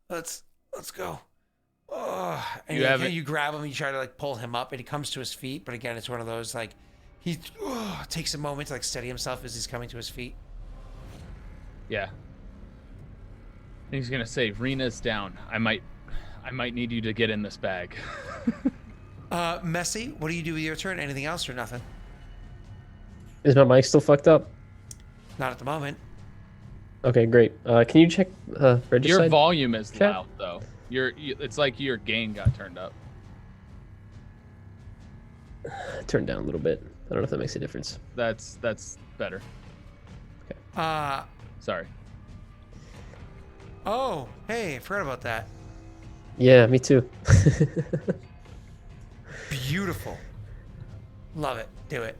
Let's go. Oh, and you grab him, you try to like pull him up, and he comes to his feet. But again, it's one of those like he takes a moment to like steady himself as he's coming to his feet. Yeah. He's gonna say, Rena's down. I might need you to get in this bag. Messy, what do you do with your turn? Anything else or nothing? Is my mic still fucked up? Not at the moment. Okay, great. Can you check Regicide? Your volume is chat? loud though. It's like your gain got turned up. Turn down a little bit. I don't know if that makes a difference. That's better. Sorry. Oh, hey, I forgot about that. Yeah, me too. Beautiful. Love it. Do it.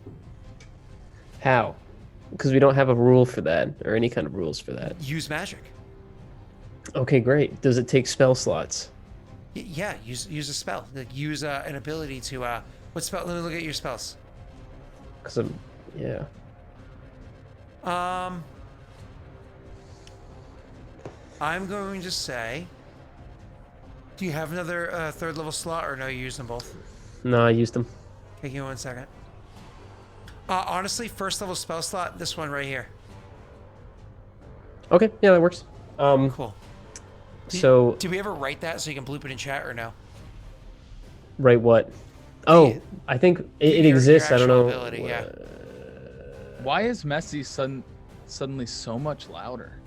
How? Because we don't have a rule for that, or any kind of rules for that. Use magic. Okay, great. Does it take spell slots? Yeah, use a spell. Like use an ability to what spell? Let me look at your spells. Because yeah. I'm going to say. Do you have another third level slot, or no? You use them both. No, I used them. Okay, give me 1 second. Honestly, first level spell slot. This one right here. Okay, yeah, that works. Cool. So Did we ever write that so you can bloop it in chat or no? write what? Oh, I think it Your exists. I don't actual know. ability, yeah. Why is Messi suddenly so much louder?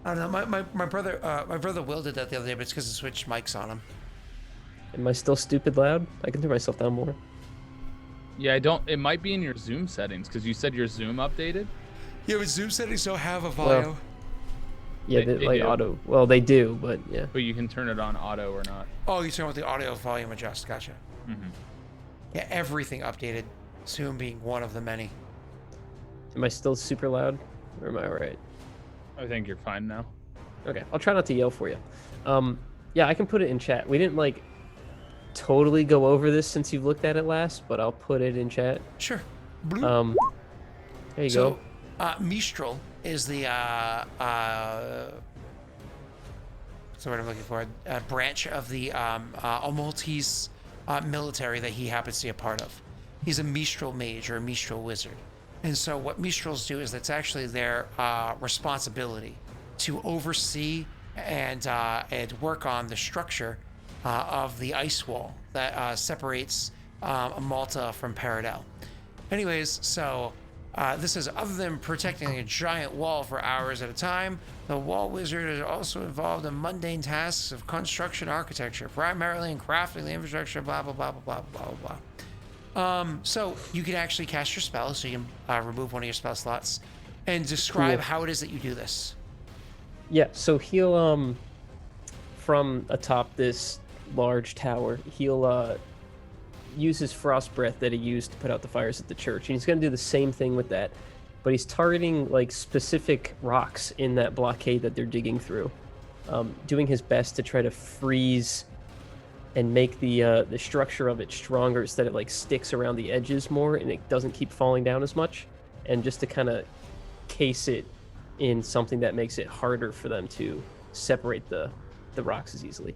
I don't know. My brother Will did that the other day, but it's because I switched mics on him. Am I still stupid loud? I can turn myself down more. Yeah, I don't. It might be in your Zoom settings because you said your Zoom updated. Yeah, but Zoom settings don't have a volume. Well, yeah, They like do. auto. Well, they do, but yeah. But you can turn it on auto or not. Oh, you're talking about the audio volume adjust. Gotcha. Mm-hmm. Yeah, everything updated. Zoom being one of the many. Am I still super loud, or am I alright? I think you're fine now. Okay, I'll try not to yell for you. Yeah, I can put it in chat. We didn't like totally go over this since you've looked at it last, but I'll put it in chat. Sure. Bloop. There you go. Mistral is the what's the word I'm looking for? Branch of the Maltese military that he happens to be a part of. He's a Mistral mage or a Mistral wizard. And so what Mistrals do is it's actually their responsibility to oversee and work on the structure of the ice wall that separates Malta from Peredhel. Anyways, so this is other than protecting a giant wall for hours at a time, the wall wizard is also involved in mundane tasks of construction architecture, primarily in crafting the infrastructure, blah, blah, blah, blah, blah, blah, blah. So you can actually cast your spell, so you can remove one of your spell slots and describe how it is that you do this. Yeah, so he'll from atop this large tower, he'll use his frost breath that he used to put out the fires at the church, and he's going to do the same thing with that, but he's targeting like specific rocks in that blockade that they're digging through, doing his best to try to freeze and make the structure of it stronger so that it like sticks around the edges more and it doesn't keep falling down as much, and just to kind of case it in something that makes it harder for them to separate the rocks as easily.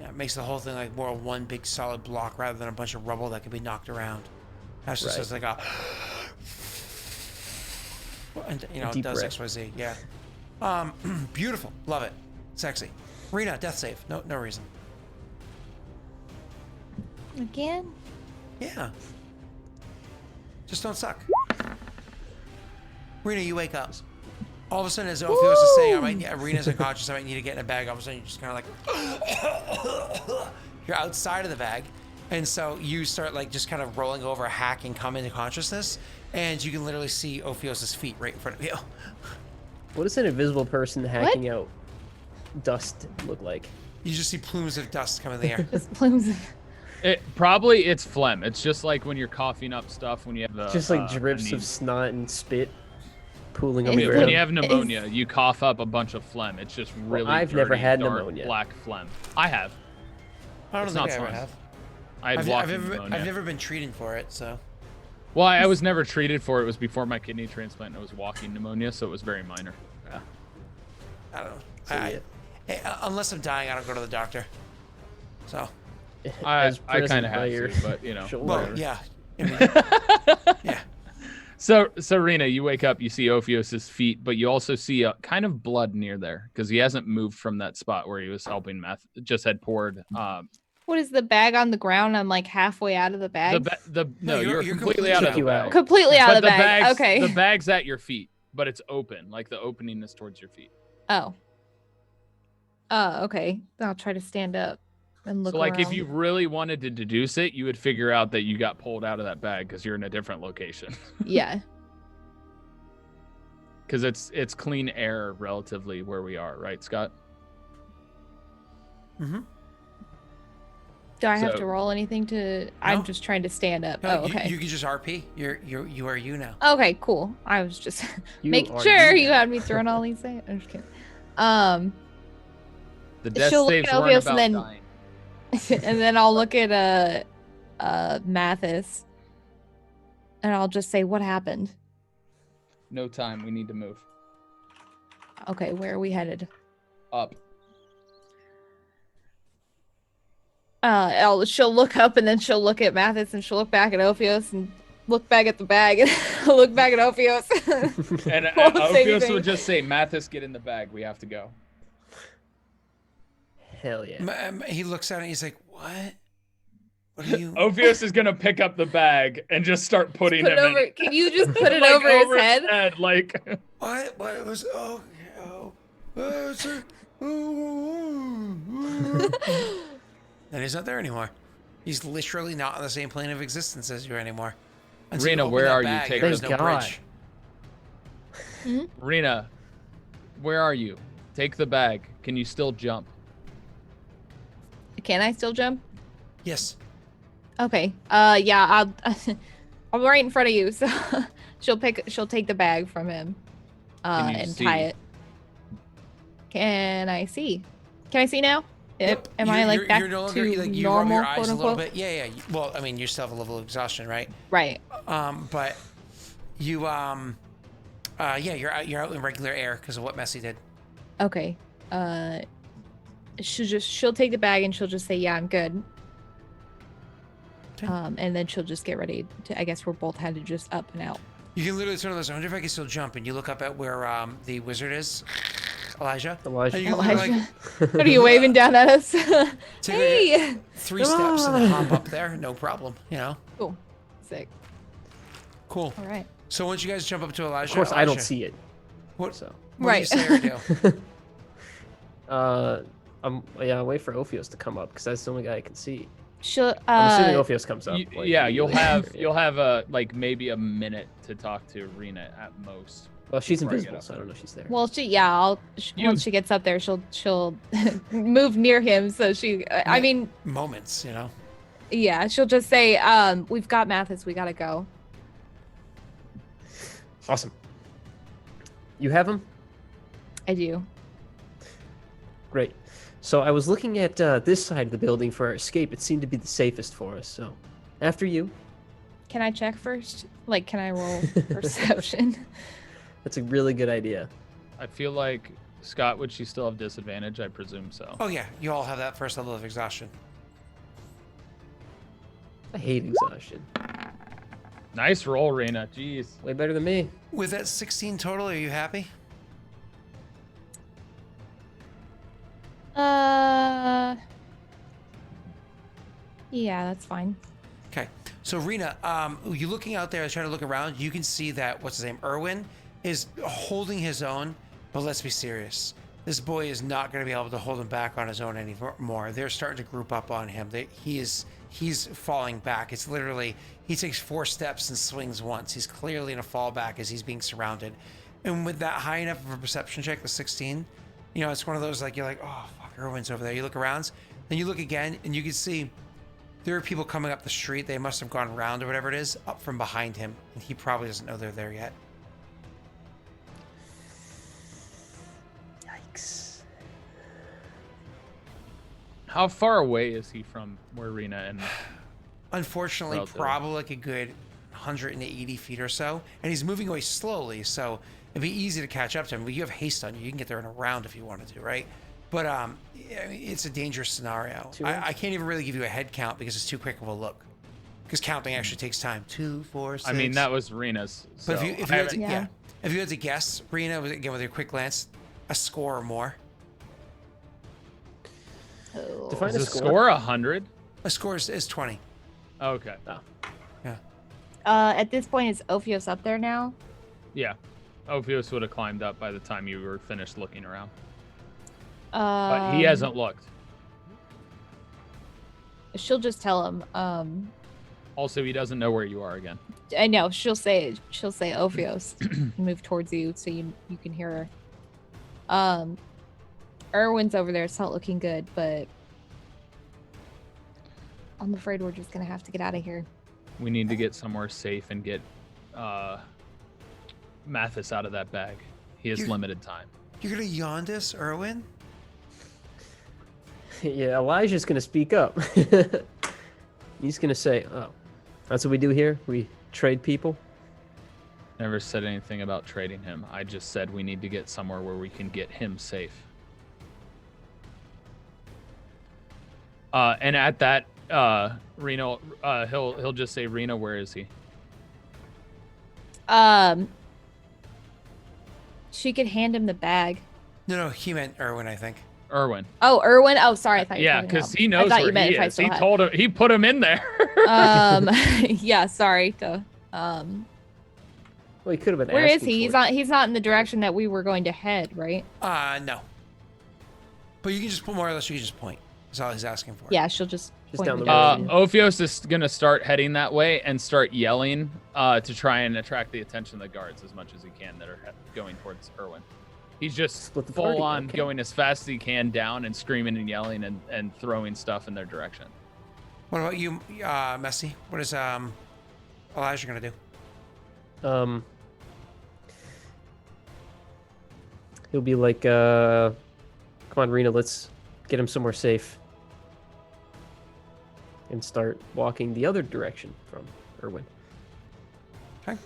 Yeah, it makes the whole thing like more one big solid block rather than a bunch of rubble that can be knocked around. That's just as like a, and, you know, it does breath. XYZ. Yeah. Beautiful. Love it. Sexy. Rena, death save. No reason. Again? Yeah. Just don't suck. Rena, you wake up. All of a sudden, as Ophios is saying, Rena's unconscious, I might need to get in a bag. All of a sudden, you're just kind of like, you're outside of the bag. And so you start like just kind of rolling over a hack and come into consciousness. And you can literally see Ophios' feet right in front of you. What does an invisible person hacking out dust look like? You just see plumes of dust come in the air. Just plumes of... It's phlegm. It's just like when you're coughing up stuff when you have Just like drips of snot and spit pooling on Is the it- When ground. you have pneumonia, you cough up a bunch of phlegm. It's just really I've never dirty, had dark, pneumonia. black phlegm. I have. I don't It's think not I ever fun. have. I had I've walking pneumonia. never been treated for it, so. Well, I was never treated for it. It was before my kidney transplant. And it was walking pneumonia, so it was very minor. Yeah. I don't know. So, yeah. Hey, unless I'm dying, I don't go to the doctor. So. I As kind present of by have your to, but you know. shoulder. Well, yeah. I mean, yeah. So Rena, you wake up, you see Ophios' feet, but you also see a kind of blood near there because he hasn't moved from that spot where he was helping Meth. Just had poured What is the bag on the ground? I'm like halfway out of the bag. No, you're you're completely out of the you out. bag. Completely out But of the bag. Okay. The bag's at your feet, but it's open. Like the opening is towards your feet. Oh. Okay. I'll try to stand up and look So like around. if you really wanted to deduce it, you would figure out that you got pulled out of that bag because you're in a different location. Yeah. Because it's clean air relatively where we are, right, Scott? Mm-hmm. Do I have So- to roll anything to? I'm just trying to stand up. No, Oh, okay. You can just RP. You are you now. Okay, cool. I was just You making are sure you you now. had me throwing all these things. I'm just kidding. The death She'll look saves at weren't Obvious about and then- dying. and then I'll look at Mathis, and I'll just say, "What happened?" No time. We need to move. Okay, where are we headed? Up. She'll look up and then she'll look at Mathis and she'll look back at Ophios and look back at the bag and look back at Ophios. And Won't say Ophios anything. would just say, Mathis, get in the bag. We have to go. Hell yeah. He looks at it and he's like, what? What are you? Ophios is going to pick up the bag and just start putting Put it him over. in. Can you just put it Like, over his head? Like, What? What was? Oh. And he's not there anymore. He's literally not on the same plane of existence as you anymore. Until Rena, open where that are you? bag, Take there's Thank no God. bridge. Rena, where are you? Take the bag. Can you still jump? Can I still jump? Yes. Okay. Yeah. I'm right in front of you, so she'll take the bag from him, Can you and see? tie it. Can I see? Can I see now? Yep. Am I like back you're no longer, to like, you rub normal, your eyes quote a little unquote? bit. Yeah. Well, I mean, you still have a level of exhaustion, right? Right. But you yeah, you're out in regular air because of what Messi did. Okay. She'll take the bag and she'll just say, "Yeah, I'm good." Okay. And then she'll just get ready to. I guess we're both headed just up and out. You can literally turn on this. I wonder if I can still jump. And you look up at where the wizard is, Elijah. Elijah. And you look like, Elijah, what are you waving down at us? take Hey. 3 steps and hop up there. No problem. You know. Cool. Sick. Cool. All right. So once you guys jump up to Elijah, Of course, I don't Elijah, see it. What, So, what Right. do you say or do? I wait for Ophios to come up because that's the only guy I can see. She'll. I'm assuming Ophios comes up. like, yeah, you'll immediately. have a like maybe a minute to talk to Rena at most. Well, she's before I get invisible, up so I there. don't know if she's there. Well, You- once she gets up there, she'll move near him. So she. I mean, Moments, you know. yeah, she'll just say, "We've got Mathis. We gotta go." Awesome. You have him? I do. Great. So I was looking at this side of the building for our escape. It seemed to be the safest for us. So after you. Can I check first? Like, can I roll perception? That's a really good idea. I feel like Scott, would she still have disadvantage? I presume so. Oh yeah, you all have that first level of exhaustion. I hate exhaustion. Nice roll, Rena. Jeez. Way better than me. With that 16 total, are you happy? Yeah, that's fine. Okay. So Rena, you looking out there, trying to look around, you can see that what's his name, Erwin, is holding his own. But let's be serious. This boy is not going to be able to hold him back on his own anymore. They're starting to group up on him. He's falling back. It's literally, he takes 4 steps and swings once. He's clearly in a fallback as he's being surrounded. And with that high enough of a perception check, the 16, you know, it's one of those like, you're like, oh, fuck, Erwin's over there. You look around, then you look again, and you can see there are people coming up the street. They must have gone around or whatever it is, up from behind him. And he probably doesn't know they're there yet. Yikes. How far away is he from where Rena and Unfortunately, Relative. probably like a good 180 feet or so. And he's moving away slowly, so it'd be easy to catch up to him. But you have haste on you. You can get there in a round if you wanted to, right? But yeah, I mean, it's a dangerous scenario. I can't even really give you a head count because it's too quick of a look. Because counting actually takes time. 2, 4, 6. I mean, that was Rena's. So But if you I had to, haven't- Yeah. if you had to guess, Rena, again with your quick glance, a score or more. Oh. Define is a the score. score 100? My score is 20. Okay. Yeah. At this point, is Ophios up there now? Yeah. Ophios would have climbed up by the time you were finished looking around. But Um, he hasn't looked. She'll just tell him. Also, he doesn't know where you are again. I know. She'll say Ophios, and move towards you so you can hear her. Erwin's over there. It's not looking good, but I'm afraid we're just gonna have to get out of here. We need to get somewhere safe and get Mathis out of that bag. He has limited time. You're gonna yawn this, Erwin? Yeah, Elijah's gonna speak up. He's gonna say, "Oh, that's what we do here. We trade people." Never said anything about trading him. I just said we need to get somewhere where we can get him safe. And at that, Reno, he'll just say, "Rena, where is he?" She could hand him the bag. No, he meant Erwin, I think. Erwin. Oh, Erwin. Oh, sorry. I thought you were Yeah, talking because about- he knows I thought where you meant he if I is. still He had- told him. He put him in there. Yeah, sorry. Well, he could have been. Where is asking he? for it. He's not in the direction that we were going to head, right? No. But you can just more or less you can just point. That's all he's asking for. Yeah, she'll just point down in the the road. direction. Ophios is gonna start heading that way and start yelling to try and attract the attention of the guards as much as he can that are going towards Erwin. He's just Split the full party, on okay. going as fast as he can down and screaming and yelling and throwing stuff in their direction. What about you, Messi? What is Elijah gonna do? He'll be like, "Come on, Rena, let's get him somewhere safe," and start walking the other direction from Erwin. Okay.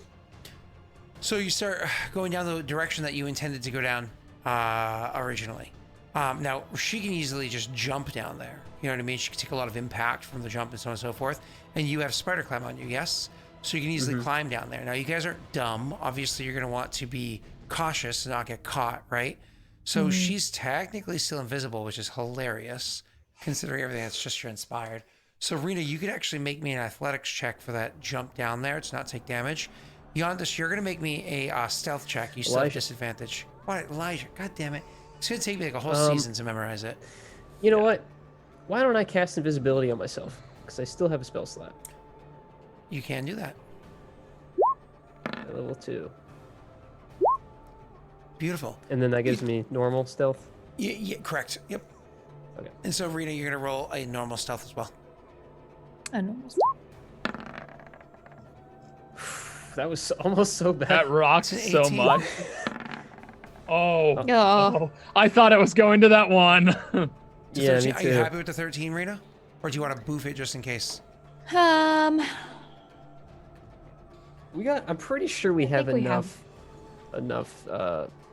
So you start going down the direction that you intended to go down originally. Now, she can easily just jump down there. You know what I mean? She can take a lot of impact from the jump and so on and so forth. And you have spider climb on you, yes? So you can easily climb down there. Now, you guys aren't dumb. Obviously, you're going to want to be cautious and not get caught, right? So she's technically still invisible, which is hilarious, considering everything that's just transpired. So, Rena, you could actually make me an athletics check for that jump down there to not take damage. Yondis, you're going to make me a stealth check. You still have Elijah. disadvantage. What? Elijah? God damn it. It's going to take me like a whole season to memorize it. You know what? Why don't I cast invisibility on myself? Because I still have a spell slot. You can do that. At level 2. Beautiful. And then that gives me normal stealth. Yeah, correct. Yep. Okay. And so, Rena, you're going to roll a normal stealth as well. I know. That was almost so bad. That rocks It's an so 18. much. Oh, Oh. I thought it was going to that one. So Yeah, 13, me Are you too. happy with the 13, Rena? Or do you want to boof it just in case? Um, I'm pretty sure we have think we enough.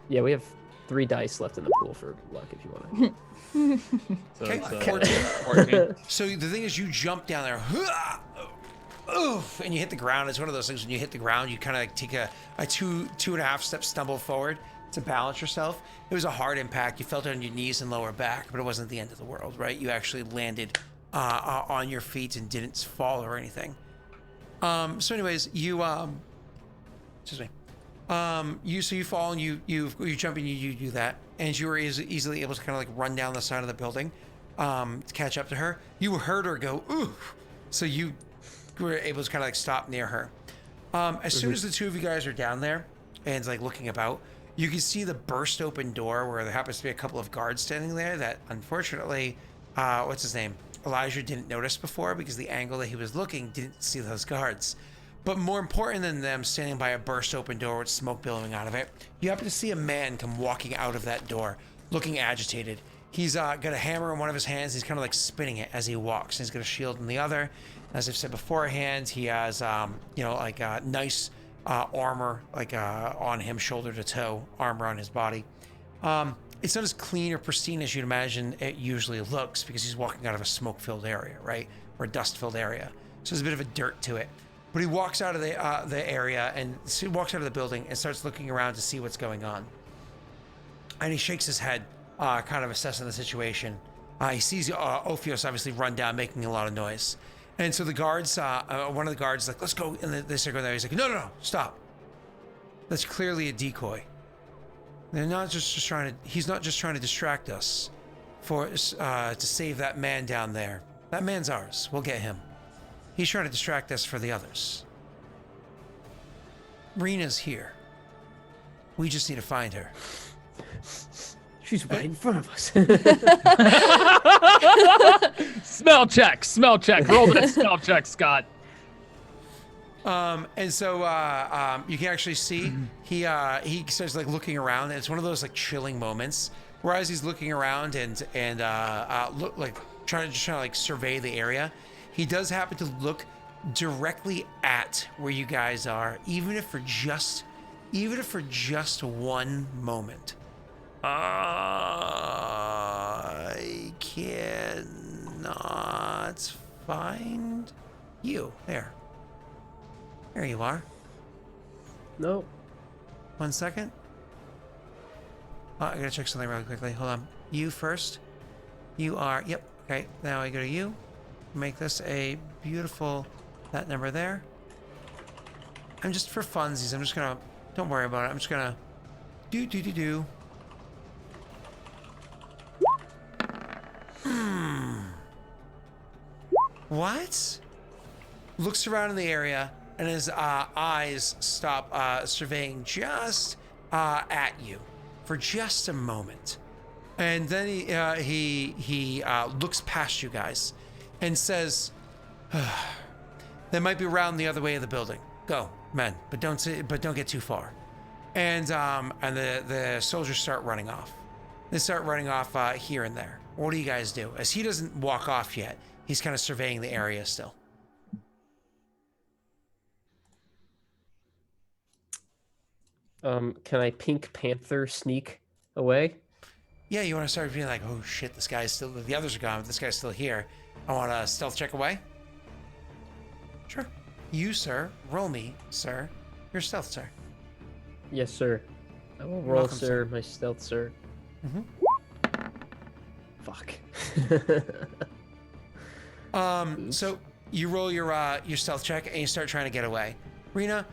Yeah, we have 3 dice left in the pool for luck if you want to. So Okay, it's, 14. 14. So the thing is, you jump down there, oof, and you hit the ground. It's one of those things when you hit the ground, you kind of like take a 2.5 step stumble forward to balance yourself. It was a hard impact. You felt it on your knees and lower back, but it wasn't the end of the world, right? You actually landed on your feet and didn't fall or anything. So anyways, you excuse me. You fall and you jump and you do that, and you were easily able to kind of like run down the side of the building to catch up to her. You heard her go oof, so you were able to kind of like stop near her. As soon as the two of you guys are down there and like looking about, you can see the burst open door where there happens to be a couple of guards standing there that unfortunately, what's his name? Elijah didn't notice before because the angle that he was looking didn't see those guards. But more important than them standing by a burst open door with smoke billowing out of it, you happen to see a man come walking out of that door, looking agitated. He's got a hammer in one of his hands. He's kind of like spinning it as he walks. He's got a shield in the other. As I've said beforehand, he has, like nice armor, on him, shoulder to toe, armor on his body. It's not as clean or pristine as you'd imagine it usually looks because he's walking out of a smoke-filled area, right? Or a dust-filled area. So there's a bit of a dirt to it. But he walks out of the area and he walks out of the building and starts looking around to see what's going on. And he shakes his head, kind of assessing the situation. He sees Ophios obviously run down, making a lot of noise. And so the guards, one of the guards is like, let's go. And they start going there. He's like, no, stop. That's clearly a decoy. They're not just trying to, he's not just trying to distract us to save that man down there. That man's ours. We'll get him. He's trying to distract us for the others. Rena's here. We just need to find her. She's right in front of us. Smell check. Roll that smell check, Scott. And so you can actually see he starts like looking around, and it's one of those like chilling moments. Whereas he's looking around and look like trying to like survey the area, he does happen to look directly at where you guys are, even if for just one moment. I cannot find you. There you are. Nope. 1 second. I gotta check something really quickly. Hold on. You first. You are. Yep. Okay. Now I go to you. Make this a beautiful. That number there. I'm just for funsies. I'm just gonna. Don't worry about it. I'm just gonna. Do. What? Looks around in the area, and his eyes stop surveying just at you for just a moment, and then he looks past you guys and says, "They might be around the other way of the building. Go, men, but don't get too far." And the soldiers start running off. They start running off here and there. What do you guys do? As he doesn't walk off yet, he's kind of surveying the area still. Can I Pink Panther sneak away? Yeah, you want to start being like, oh shit, this guy's still, the others are gone, but this guy's still here. I want to stealth check away. Sure. You, sir, roll me, sir. Your stealth, sir. Yes, sir. I will roll, Welcome, sir. My stealth, sir. Mm-hmm. Fuck. So you roll your stealth check and you start trying to get away. Rena,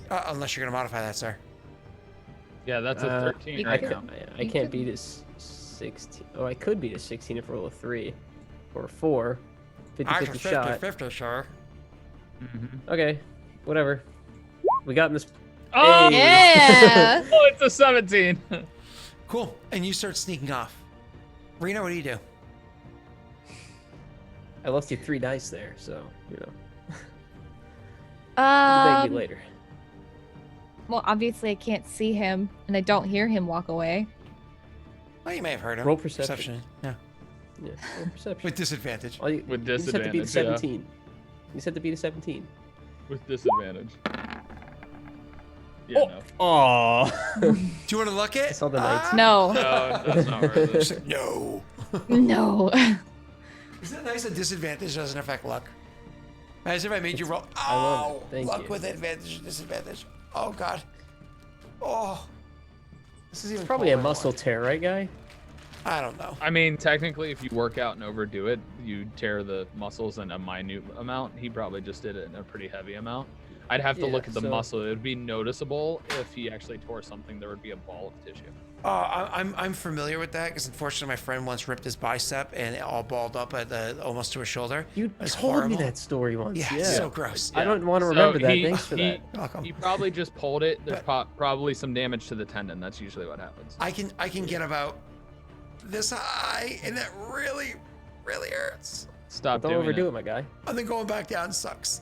unless you're gonna modify that, sir. Yeah, that's a 13 I, right could, now. I can't beat a 16. Oh, I could beat a 16 if I roll a 3 or a 4. 50-50 shot. 50, sure. Mm-hmm. Okay, whatever. We got in this. Oh, Hey. Yeah. Oh, it's a 17. Cool. And you start sneaking off. Rena, what do you do? I lost you 3 dice there, so you know. Thank you later. Well, obviously I can't see him, and I don't hear him walk away. Well, you may have heard him. Roll perception. Yeah. Yeah, roll perception. With disadvantage. All you, With you just have to beat a disadvantage, 17. You just have to beat a 17. With disadvantage. Yeah, no. Oh. Do you want to luck it? I saw the knights. No. No, that's not worth She's it. like, no. No. Isn't it nice that disadvantage doesn't affect luck? As if I made you roll. I love Oh, it. Thank luck you. with advantage, disadvantage. Oh, God. Oh. This is even It's probably a colder than muscle what- tear, right, guy? I don't know. I mean, technically, if you work out and overdo it, you tear the muscles in a minute amount. He probably just did it in a pretty heavy amount. I'd have to Yeah, look at the so- muscle. It would be noticeable if he actually tore something. There would be a ball of tissue. I'm familiar with that because unfortunately my friend once ripped his bicep and it all balled up at almost to his shoulder. You It's told me horrible. that story once. Yeah, Yeah. it's so gross. I don't want to So remember that. he- Thanks for he- that. You're welcome. He probably just pulled it. There's probably some damage to the tendon. That's usually what happens. I can get about this high and that really, really hurts. Stop Don't doing overdo it. it, my guy. And then going back down sucks.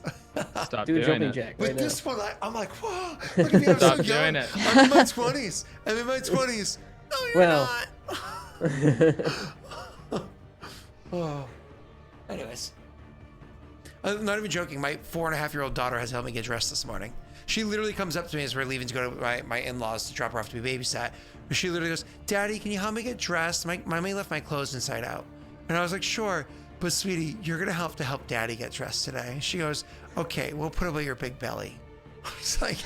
Stop Do a doing jumping it. jack With right now. this one, I'm like, whoa, look at me, I'm Stop so doing young. it. I'm in my 20s. I'm in my 20s. No, you're Well. not. Oh. Anyways. I'm not even joking. My 4.5-year-old daughter has helped me get dressed this morning. She literally comes up to me as we're leaving to go to my in-laws to drop her off to be babysat. She literally goes, Daddy, can you help me get dressed? My mommy left my clothes inside out. And I was like, sure. But sweetie, you're going to help Daddy get dressed today. She goes, okay, we'll put away your big belly. I was like,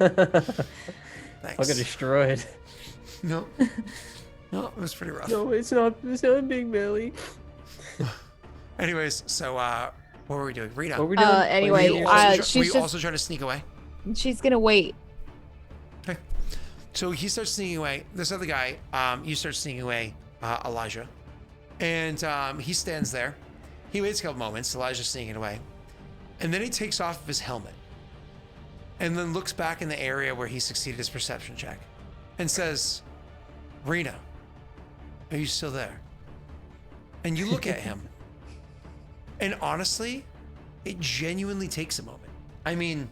I'll thanks. get destroyed. No. No, it was pretty rough. No, it's not. It's not Big Belly. Anyways, so what were we doing? Rita. What were we doing? Anyway, were you she's also trying to sneak away? She's gonna wait. Okay. So he starts sneaking away. This other guy, you start sneaking away, Elijah. And he stands there. He waits a couple moments. Elijah's sneaking away. And then he takes off his helmet. And then looks back in the area where he succeeded his perception check. And says, Rena, are you still there? And you look at him. And honestly, it genuinely takes a moment. I mean,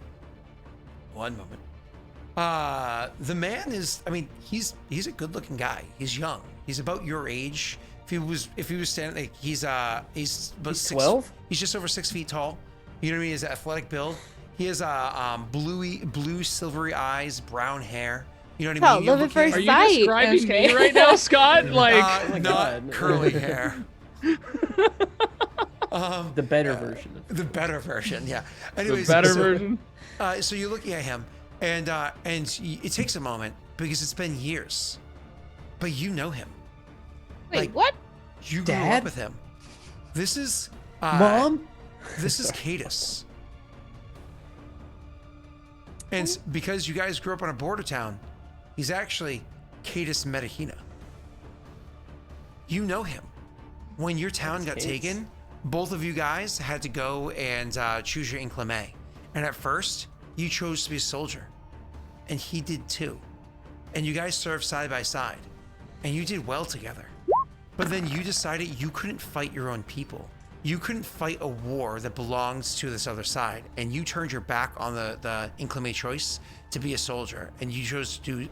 one moment. The man is, I mean, he's a good-looking guy. He's young. He's about your age. If he was standing, like, he's about He's 6. 12? He's just over 6 feet tall. You know what I mean? His athletic build. He has blue silvery eyes, brown hair. You know what I mean? Love at first Are you sight. describing Okay. me right now, Scott? Like, Oh my not God. curly hair. The better version. The better version, yeah. the Anyways, better so, version. So you're looking at him, and it takes a moment because it's been years, but you know him. Wait, Like, what? You grew Dad? up with him. This is Mom? This is Cadus. And because you guys grew up on a border town, he's actually Cadus Medahina. You know him. When your town got taken, both of you guys had to go and choose your inclame. And at first, you chose to be a soldier. And he did too. And you guys served side by side. And you did well together. But then you decided you couldn't fight your own people. You couldn't fight a war that belongs to this other side. And you turned your back on the inclame choice to be a soldier. And you chose to do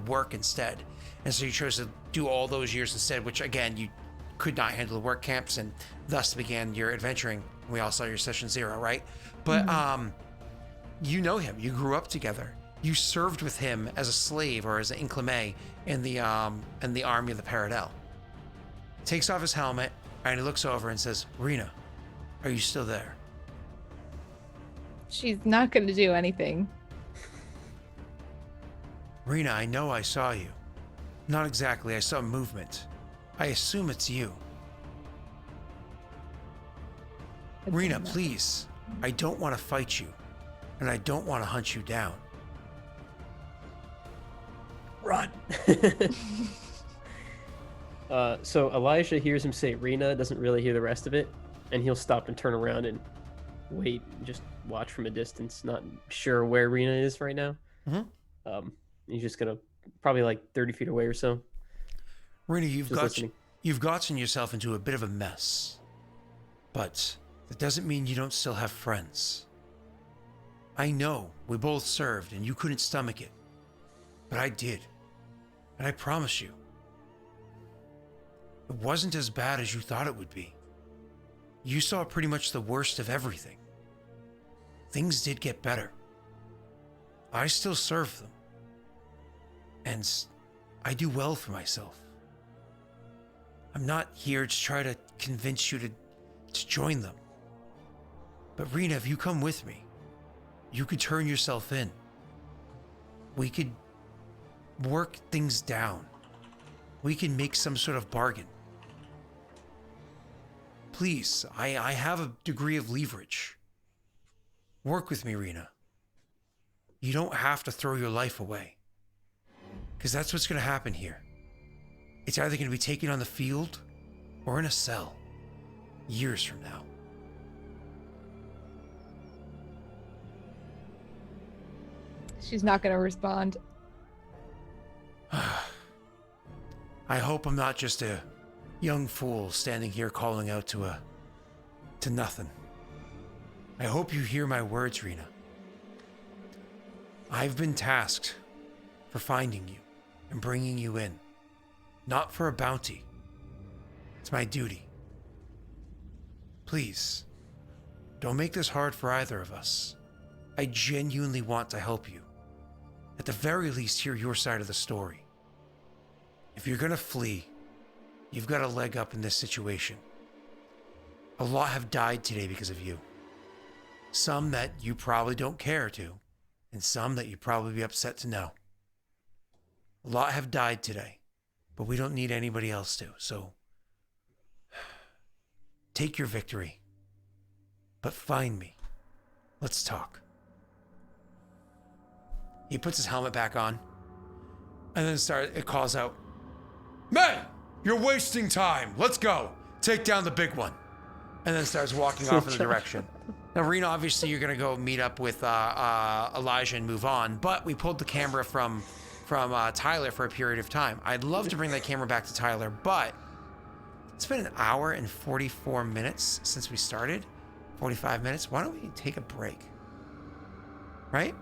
work instead. And so you chose to do all those years instead, which again, you could not handle the work camps, and thus began your adventuring. We all saw your session 0, right? But you know him. You grew up together. You served with him as a slave or as an inclame in the army of the Peredhel. Takes off his helmet and he looks over and says, Rena, are you still there? She's not gonna do anything. Rena, I know I saw you. Not exactly. I saw movement. I assume it's you. Rena, please. I don't want to fight you. And I don't want to hunt you down. Run. So Elijah hears him say Rena, doesn't really hear the rest of it, and he'll stop and turn around and wait and just watch from a distance, not sure where Rena is right now. He's just gonna probably like 30 feet away or so. Rena, Just you've gotten yourself into a bit of a mess. But that doesn't mean you don't still have friends. I know we both served and you couldn't stomach it. But I did. And I promise you, it wasn't as bad as you thought it would be. You saw pretty much the worst of everything. Things did get better. I still serve them. And I do well for myself. I'm not here to try to convince you to join them. But Rena, if you come with me, you could turn yourself in. We could work things down. We can make some sort of bargain. Please, I have a degree of leverage. Work with me, Rena. You don't have to throw your life away. Because that's what's going to happen here. It's either going to be taken on the field or in a cell years from now. She's not gonna respond. I hope I'm not just a young fool standing here calling out to nothing. I hope you hear my words, Rena. I've been tasked for finding you and bringing you in. Not for a bounty. It's my duty. Please, don't make this hard for either of us. I genuinely want to help you. At the very least, hear your side of the story. If you're gonna flee, you've got a leg up in this situation. A lot have died today because of you. Some that you probably don't care to, and some that you'd probably be upset to know. A lot have died today, but we don't need anybody else to. So take your victory, but find me. Let's talk. He puts his helmet back on, and then it calls out, "Men, you're wasting time. Let's go. Take down the big one." And then starts walking off in the direction. Now, Rena, obviously, you're going to go meet up with Elijah and move on, but we pulled the camera from Tyler for a period of time. I'd love to bring that camera back to Tyler, but it's been an hour and 44 minutes since we started. 45 minutes. Why don't we take a break? Right?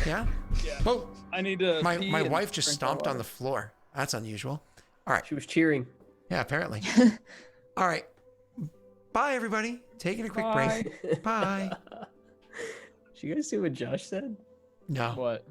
Yeah? Yeah. Oh, I need to. my wife just stomped on the floor. That's unusual. All right. She was cheering. Yeah, apparently. All right. Bye, everybody. Taking a quick break. Bye. Did you guys see what Josh said? No. What?